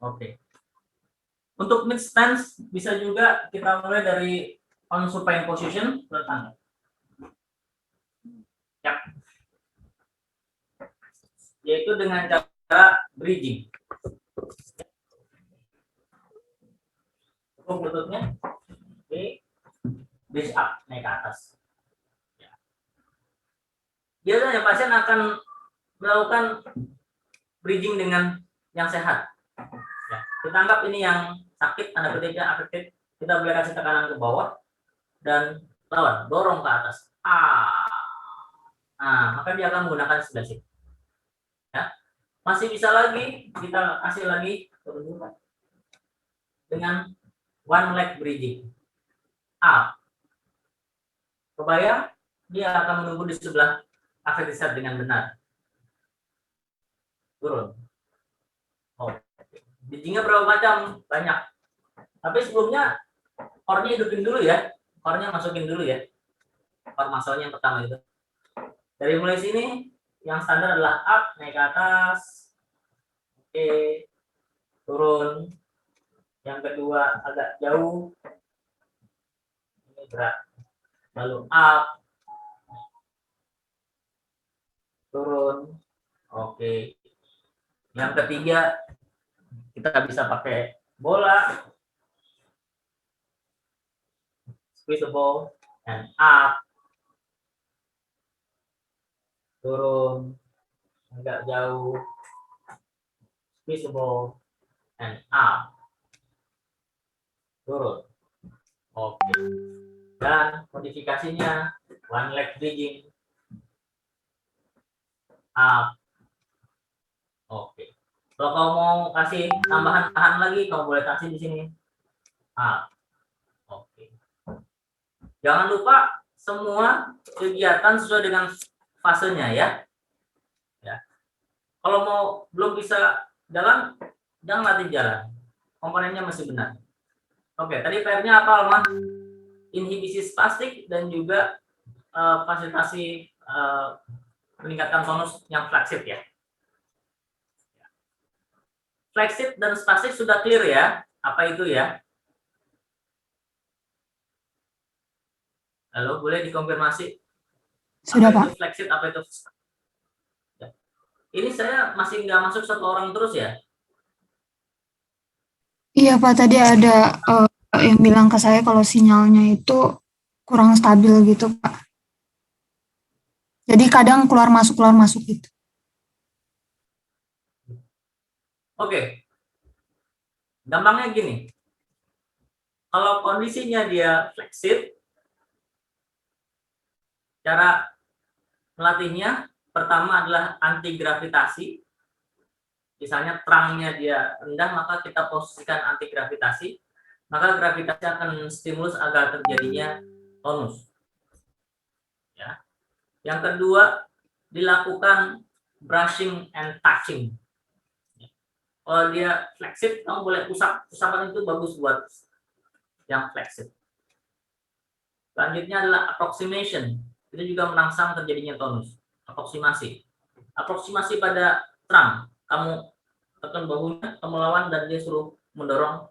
Oke. Untuk mid stance bisa juga kita mulai dari on supine position telentang. Ya. Yaitu dengan cara bridging. Cukup lututnya. Oke. Bridge up, naik ke atas. Ya. Biasanya pasien akan melakukan bridging dengan yang sehat. Ya. Kita anggap ini yang sakit, tanda petiknya affected, kita boleh kasih tekanan ke bawah dan lawan, dorong ke atas. Nah, maka dia akan menggunakan sebelah sini. Ya. Masih bisa lagi kita kasih lagi dengan one leg bridging. Up. Kebayang dia akan menunggu di sebelah affected side dengan benar. Turun. Oh. Bridgingnya berapa macam? Banyak. Tapi sebelumnya core-nya hidupin dulu ya. Core-nya masukin dulu ya. Core muscle-nya yang pertama itu. Dari mulai sini yang standar adalah up, naik ke atas. Oke. Turun. Yang kedua agak jauh. Ini berat. Lalu up. Turun. Oke. Yang ketiga kita bisa pakai bola. Squeeze the ball and up. Turun. Agak jauh. Squeeze the ball and up. Turun. Oke. Dan modifikasinya one leg bridging. Up. Oke. Kalau kamu mau kasih tambahan tahan lagi, kamu boleh kasih di sini. Up. Oke. Jangan lupa semua kegiatan sesuai dengan fasenya ya. Ya. Kalau mau belum bisa jalan, jangan latih jalan. Komponennya masih benar. Oke, tadi PR-nya apa, Alma? Inhibisi spastik dan juga fasilitasi meningkatkan tonus yang flaksif ya. Flaksif dan spastik sudah clear ya. Apa itu ya? Halo, boleh dikonfirmasi? Sudah, apa Pak. itu flaksif, apa itu? Ya. Ini saya masih nggak masuk satu orang terus ya? Iya Pak, tadi ada yang bilang ke saya kalau sinyalnya itu kurang stabil gitu Pak. Jadi kadang keluar masuk gitu. Oke. Gampangnya gini. Kalau kondisinya dia fleksif, cara melatihnya pertama adalah anti gravitasi. Misalnya terangnya dia rendah, maka kita posisikan anti gravitasi. Maka gravitasi akan stimulus agar terjadinya tonus. Ya. Yang kedua, dilakukan brushing and touching. Kalau dia fleksif, kamu boleh usap. Usapan itu bagus buat yang fleksif. Selanjutnya adalah approximation. Itu juga merangsang terjadinya tonus. Aproksimasi. Aproksimasi pada terang. Kamu tekan bahunya, kamu lawan dan dia suruh mendorong.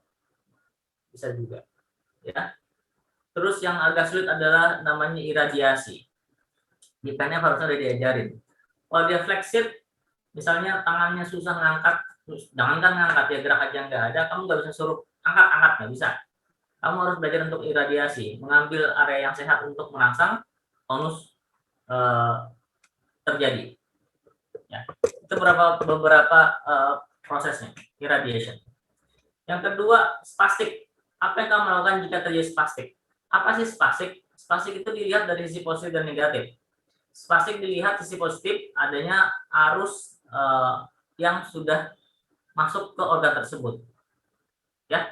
Bisa juga. Ya. Terus yang agak sulit adalah namanya iradiasi. Dependnya harusnya udah diajarin. Kalau dia flexit, misalnya tangannya susah ngangkat, jangankan ngangkat ya, gerak aja nggak ada, kamu nggak bisa suruh angkat, nggak bisa. Kamu harus belajar untuk iradiasi, mengambil area yang sehat untuk merangsang tonus terjadi. Ya, itu beberapa prosesnya, irradiation. Yang kedua, spastik. Apa yang kamu lakukan jika terjadi spastik? Apa sih spastik? Spastik itu dilihat dari sisi positif dan negatif. Spastik dilihat sisi positif adanya arus yang sudah masuk ke organ tersebut. Ya.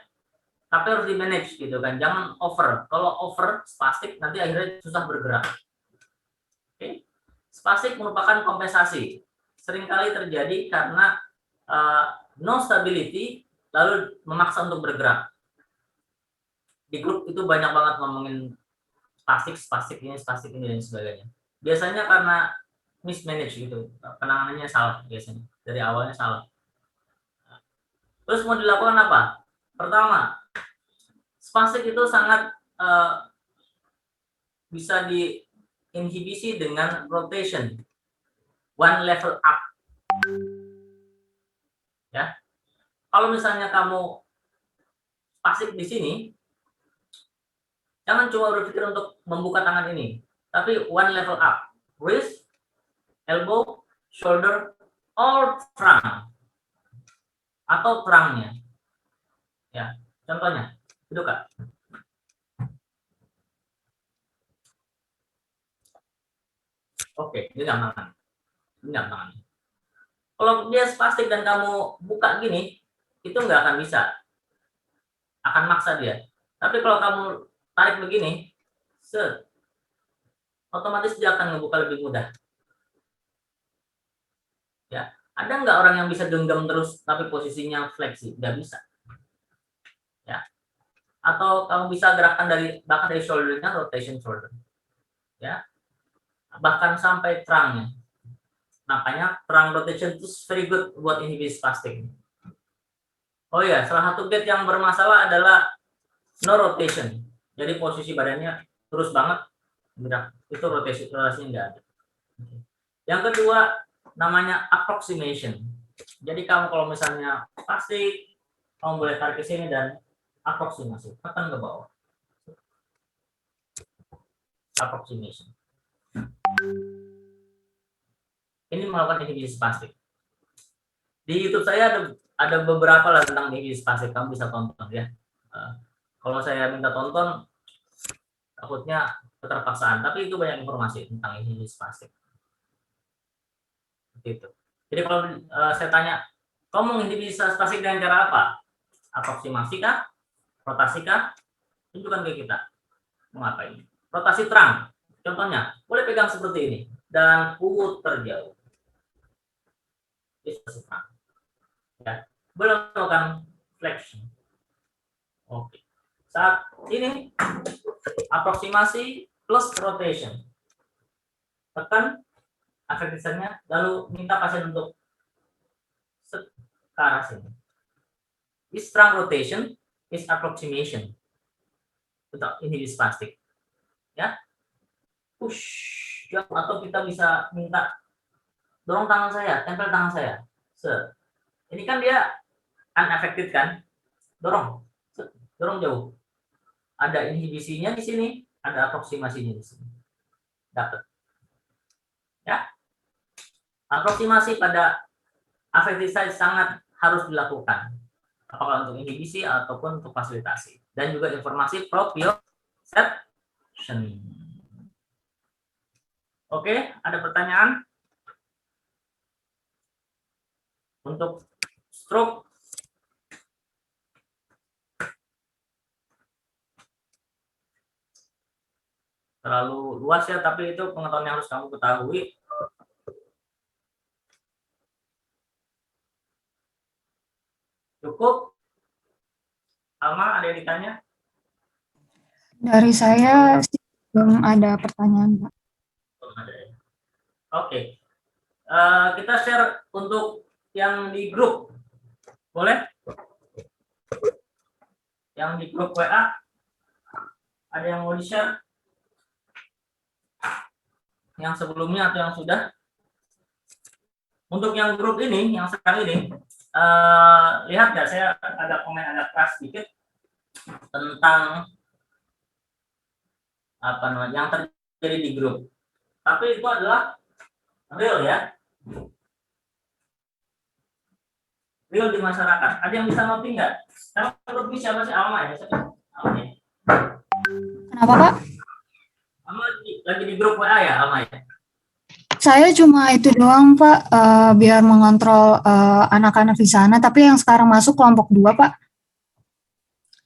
Tapi harus di-manage gitu kan. Jangan over. Kalau over spastik nanti akhirnya susah bergerak. Oke. Spastik merupakan kompensasi. Seringkali terjadi karena no stability lalu memaksa untuk bergerak. Di grup itu banyak banget ngomongin spastik ini dan sebagainya. Biasanya karena mismanage gitu, penanganannya salah biasanya, dari awalnya salah. Terus mau dilakukan apa? Pertama, spastik itu sangat bisa diinhibisi dengan rotation, one level up. Ya, kalau misalnya kamu spastik di sini, jangan cuma berpikir untuk membuka tangan ini, tapi one level up, wrist, elbow, shoulder, or trunk, atau trungnya. Ya, contohnya, itu Kak. Oke, genggam tangan. Kalau dia spastik dan kamu buka gini, itu nggak akan bisa, akan maksa dia. Tapi kalau kamu tarik begini, otomatis dia akan ngebuka lebih mudah. Ya, ada nggak orang yang bisa genggam terus tapi posisinya fleksi? Nggak bisa. Ya, atau kamu bisa gerakan bahkan dari shouldernya, rotation shoulder. Ya, bahkan sampai trungnya. Makanya trunk rotation itu very good buat inhibisi spastik. Oh ya, salah satu gait yang bermasalah adalah no rotation. Jadi posisi badannya terus banget, itu rotasinya nggak ada. Yang kedua namanya approximation. Jadi kamu kalau misalnya spastik, kamu boleh tarik ke sini dan aproksimasi, tekan ke bawah. Approximation. Ini melakukan inhibisi spastik. Di YouTube saya ada beberapa lah tentang inhibisi spastik, kamu bisa tonton ya. Kalau saya minta tonton, takutnya keterpaksaan, tapi itu banyak informasi tentang inhibisi spastik. Gitu. Jadi kalau saya tanya, kamu menginhibisi spastik dengan cara apa? Aproksimasi kah? Rotasi kah? Tunjukkan ke kita. Mau ngapain? Rotasi terang. Contohnya, boleh pegang seperti ini dan pungut terjauh. Ya, boleh melakukan flexion. Oke. Saat ini aproksimasi plus rotation. Tekan aktivitasnya, lalu minta pasien untuk ke arah sini. Is strong rotation, is approximation. Untuk inhibisi spastik. Ya. Push. Atau kita bisa minta dorong tangan saya, tempel tangan saya. Ini kan dia unaffected kan? Dorong jauh. Ada inhibisinya di sini, ada aproksimasinya di sini. Dapat. Ya. Aproksimasi pada affected site sangat harus dilakukan. Apakah untuk inhibisi ataupun untuk fasilitasi. Dan juga informasi proprioception. Oke, ada pertanyaan? Untuk stroke, terlalu luas ya, tapi itu pengetahuan yang harus kamu ketahui. Cukup? Alma, ada yang ditanya? Dari saya belum ada pertanyaan, Pak. Oke. Kita share untuk yang di grup. Boleh? Yang di grup WA. Ada yang mau di-share? Yang sebelumnya atau yang sudah? Untuk yang grup ini, yang sekarang ini, lihat nggak saya ada komen agak keras sedikit tentang apa namanya yang terjadi di grup. Tapi itu adalah real ya, real di masyarakat. Ada yang bisa ngerti nggak? Karena grup ini siapa sih? Alma ya? Alma ya? Kenapa, Pak? Alma lagi di grup WA ya, Alma ya? Saya cuma itu doang, Pak, biar mengontrol anak-anak di sana. Tapi yang sekarang masuk kelompok 2, Pak.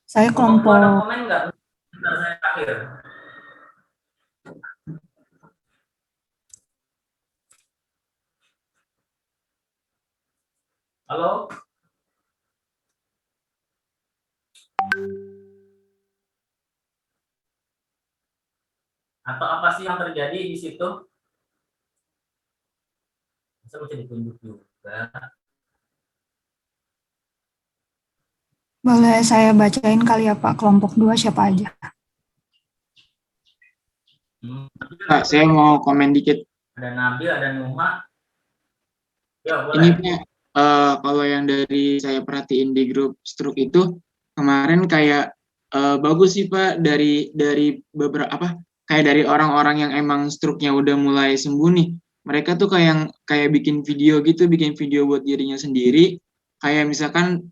Saya Ada kelompok... komen nggak? Bentar, saya terakhir. Halo? Atau apa sih yang terjadi di situ? Bisa ditunjuk juga. Boleh saya bacain kali ya, Pak, kelompok 2 siapa aja? Pak, saya mau komen dikit. Ada Nabil, ada Nuha. Ya, boleh. Ini Pak, kalau yang dari saya perhatiin di grup Struk itu kemarin kayak bagus sih Pak dari beberapa kayak dari orang-orang yang emang struknya udah mulai sembuh nih. Mereka tuh kayak bikin video gitu, bikin video buat dirinya sendiri. Kayak misalkan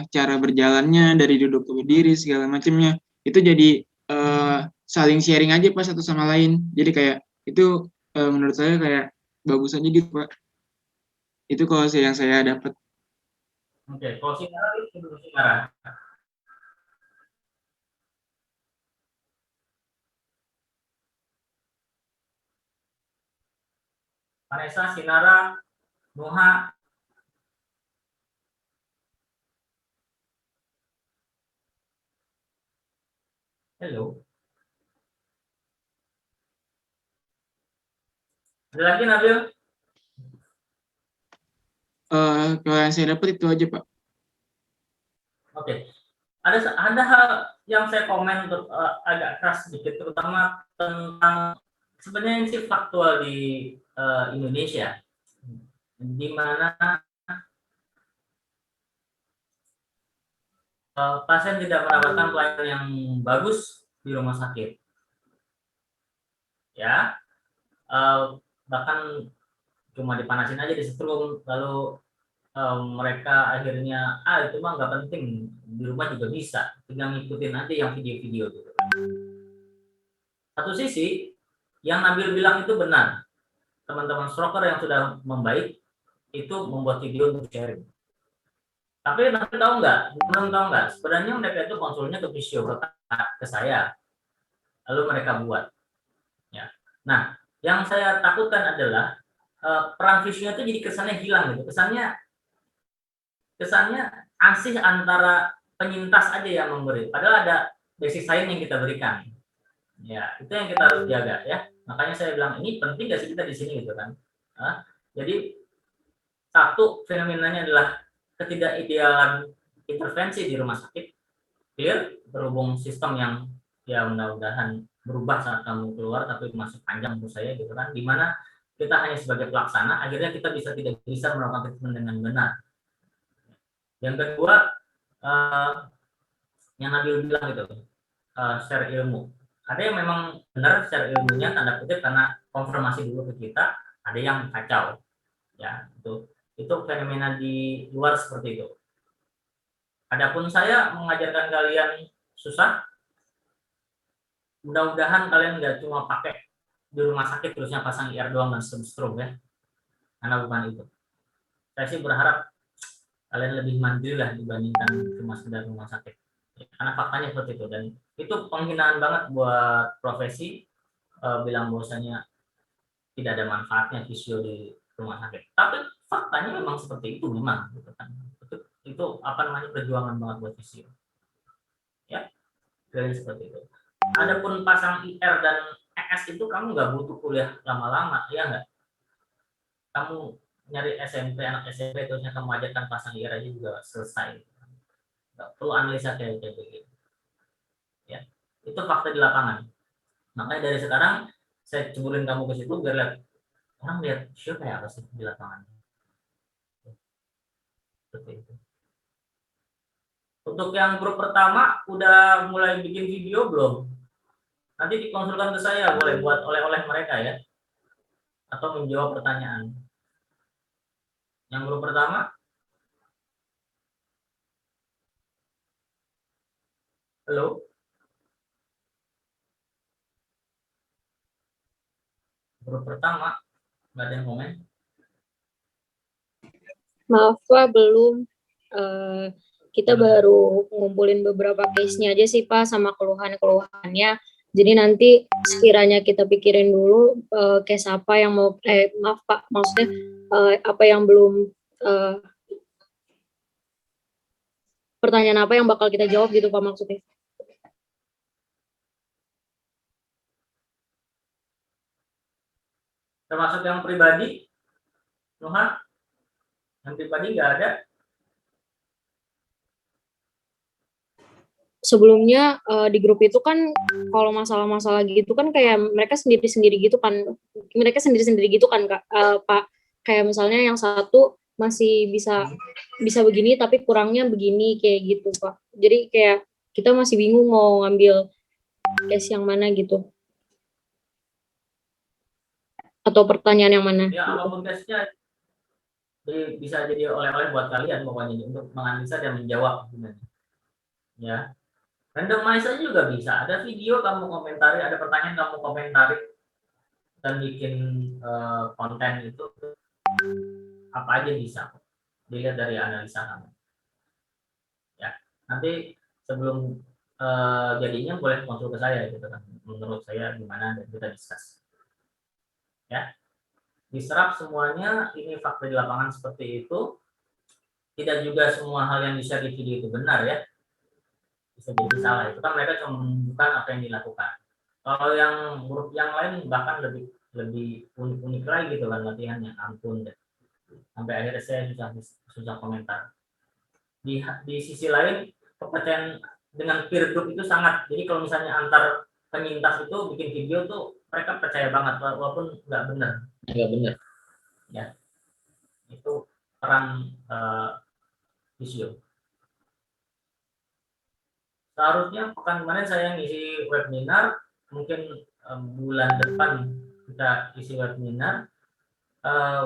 cara berjalannya dari duduk ke berdiri segala macamnya. Itu jadi saling sharing aja Pak satu sama lain. Jadi kayak itu menurut saya kayak bagus aja gitu Pak. Itu kalau yang saya dapat. Oke, kalau Sinara itu dulu Sinara. Vanessa, Sinara, Nuha. Halo. Ada lagi Nabil? Kalau yang saya dapat itu aja Pak. Oke. Ada hal yang saya komen untuk agak keras sedikit, terutama tentang sebenarnya ini faktual di Indonesia, di mana pasien tidak mendapatkan pelayanan yang bagus di rumah sakit, ya, bahkan cuma dipanasin aja di setrum, lalu mereka akhirnya itu mah nggak penting, di rumah juga bisa, tinggal ngikutin aja yang video-video gitu. Satu sisi yang Nabil bilang itu benar, teman-teman stroker yang sudah membaik itu membuat video untuk sharing. Tapi Nabil tahu nggak, sebenarnya mereka itu konsulnya ke fisio, ke saya, lalu mereka buat. Ya. Nah, yang saya takutkan adalah peran fisionya itu jadi kesannya hilang gitu, kesannya ansih antara penyintas aja yang memberi, padahal ada basic science yang kita berikan. Ya, itu yang kita harus jaga ya. Makanya saya bilang ini penting gak sih kita di sini gitu kan. Jadi satu fenomenanya adalah ketidakidealan intervensi di rumah sakit. Clear, berhubung sistem yang ya mudah-mudahan berubah saat kamu keluar, tapi masih panjang menurut saya gitu kan. Dimana kita hanya sebagai pelaksana, akhirnya kita tidak bisa melakukan treatment dengan benar. Yang kedua, yang Nabil bilang gitu, share ilmu. Ada yang memang benar share ilmunya tanda kutip karena konfirmasi dulu ke kita, ada yang kacau. Ya, itu fenomena di luar seperti itu. Adapun saya mengajarkan kalian susah, mudah-mudahan kalian nggak cuma pakai di rumah sakit terusnya pasang IR doang dan strum ya, karena bukan itu. Saya sih berharap kalian lebih mandiri lah dibandingkan cuma sekedar rumah sakit. Karena faktanya seperti itu, dan itu penghinaan banget buat profesi bilang bahwasanya tidak ada manfaatnya fisio di rumah sakit. Tapi faktanya memang seperti itu memang, gitu kan. Itu apa namanya perjuangan banget buat fisio. Ya, jadi seperti itu. Adapun pasang IR dan ES itu kamu nggak butuh kuliah lama-lama, ya nggak? Kamu nyari SMP, anak SMP terusnya kamu ajarkan pasang IR aja juga selesai. Nggak perlu analisa kayak begitu. Ya. Itu fakta di lapangan. Makanya dari sekarang saya ceburin kamu ke situ biar lihat orang lihat siapa ya apa sih di lapangan. Seperti itu. Untuk yang grup pertama udah mulai bikin video belum? Nanti dikonsulkan ke saya, boleh buat oleh-oleh mereka ya. Atau menjawab pertanyaan. Yang grup pertama? Halo? Grup pertama? Nggak ada yang komen? Maaf Pak, belum. Kita baru ngumpulin beberapa case-nya aja sih Pak, sama keluhan-keluhannya. Jadi nanti sekiranya kita pikirin dulu case apa yang mau, maaf Pak, maksudnya apa yang belum, pertanyaan apa yang bakal kita jawab gitu Pak maksudnya. Termasuk yang pribadi? Nuha? Yang pribadi nggak ada? Sebelumnya di grup itu kan kalau masalah-masalah gitu kan kayak mereka sendiri-sendiri gitu kan, Kak, Pak. Kayak misalnya yang satu masih bisa begini tapi kurangnya begini kayak gitu Pak. Jadi kayak kita masih bingung mau ngambil case yang mana gitu. Atau pertanyaan yang mana? Ya apapun case-nya bisa jadi oleh-oleh buat kalian pokoknya untuk menganalisa dan menjawab sebenarnya. Ya. Randomize aja juga bisa. Ada video kamu komentari, ada pertanyaan kamu komentari dan bikin konten itu apa aja bisa. Dilihat dari analisa kamu. Ya, nanti sebelum jadinya boleh konsul ke saya gitu kan. Menurut saya gimana dan kita discuss. Ya. Diserap semuanya, ini fakta di lapangan seperti itu. Tidak juga semua hal yang di-share di video itu benar ya. Bisa jadi salah, itu kan mereka cuma menunjukkan apa yang dilakukan. Kalau yang grup yang lain bahkan lebih unik lagi gitu kan latihannya, ampun deh. Sampai akhirnya saya susah komentar. Di sisi lain kepercayaan dengan peer group itu sangat. Jadi kalau misalnya antar penyintas itu bikin video tuh mereka percaya banget walaupun nggak benar. Ya, itu peran visio. Seharusnya pekan kemarin saya ngisi webinar, mungkin bulan depan kita isi webinar.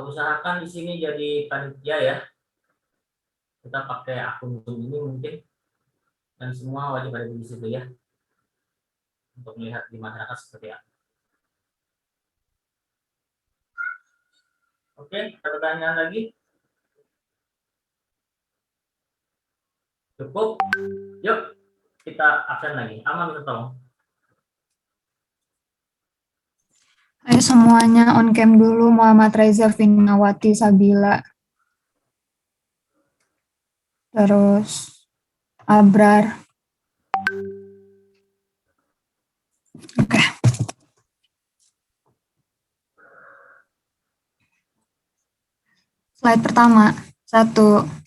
Usahakan di sini jadi panitia ya. Kita pakai akun Zoom ini mungkin, dan semua wajib ada di situ ya, untuk melihat di masyarakat seperti apa. Oke, ada pertanyaan lagi? Cukup? Yuk. Kita absen lagi. Aman, minta tolong. Ayo semuanya on cam dulu. Muhammad Reza, Finawati, Sabila. Terus Abrar. Oke. Slide pertama. 1,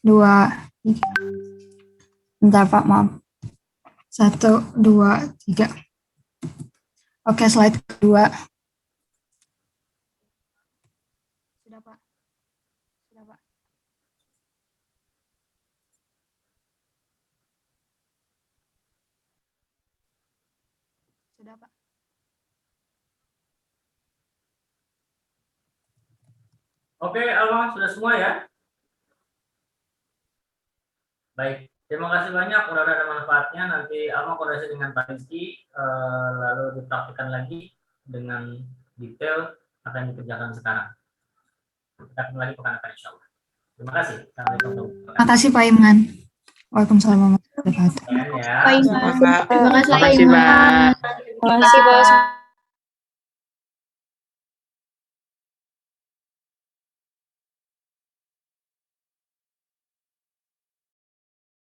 2, 3. Bentar Pak, maaf. 1, 2, 3. Oke, slide kedua. Sudah Pak. Sudah Pak. Sudah Pak. Oke, Alma, sudah semua ya? Baik. Terima kasih banyak, mudah-mudahan ada manfaatnya. Nanti Alma koordinasi dengan Pak Rizky, lalu dipraktikkan lagi dengan detail apa yang dikerjakan sekarang. Kita kembali pekan depan insya Allah. Terima kasih. Assalamualaikum. Terima kasih Pak Iman. Waalaikumsalam warahmatullahi wabarakatuh. Ya. Terima kasih Pak Iman. Terima kasih Pak.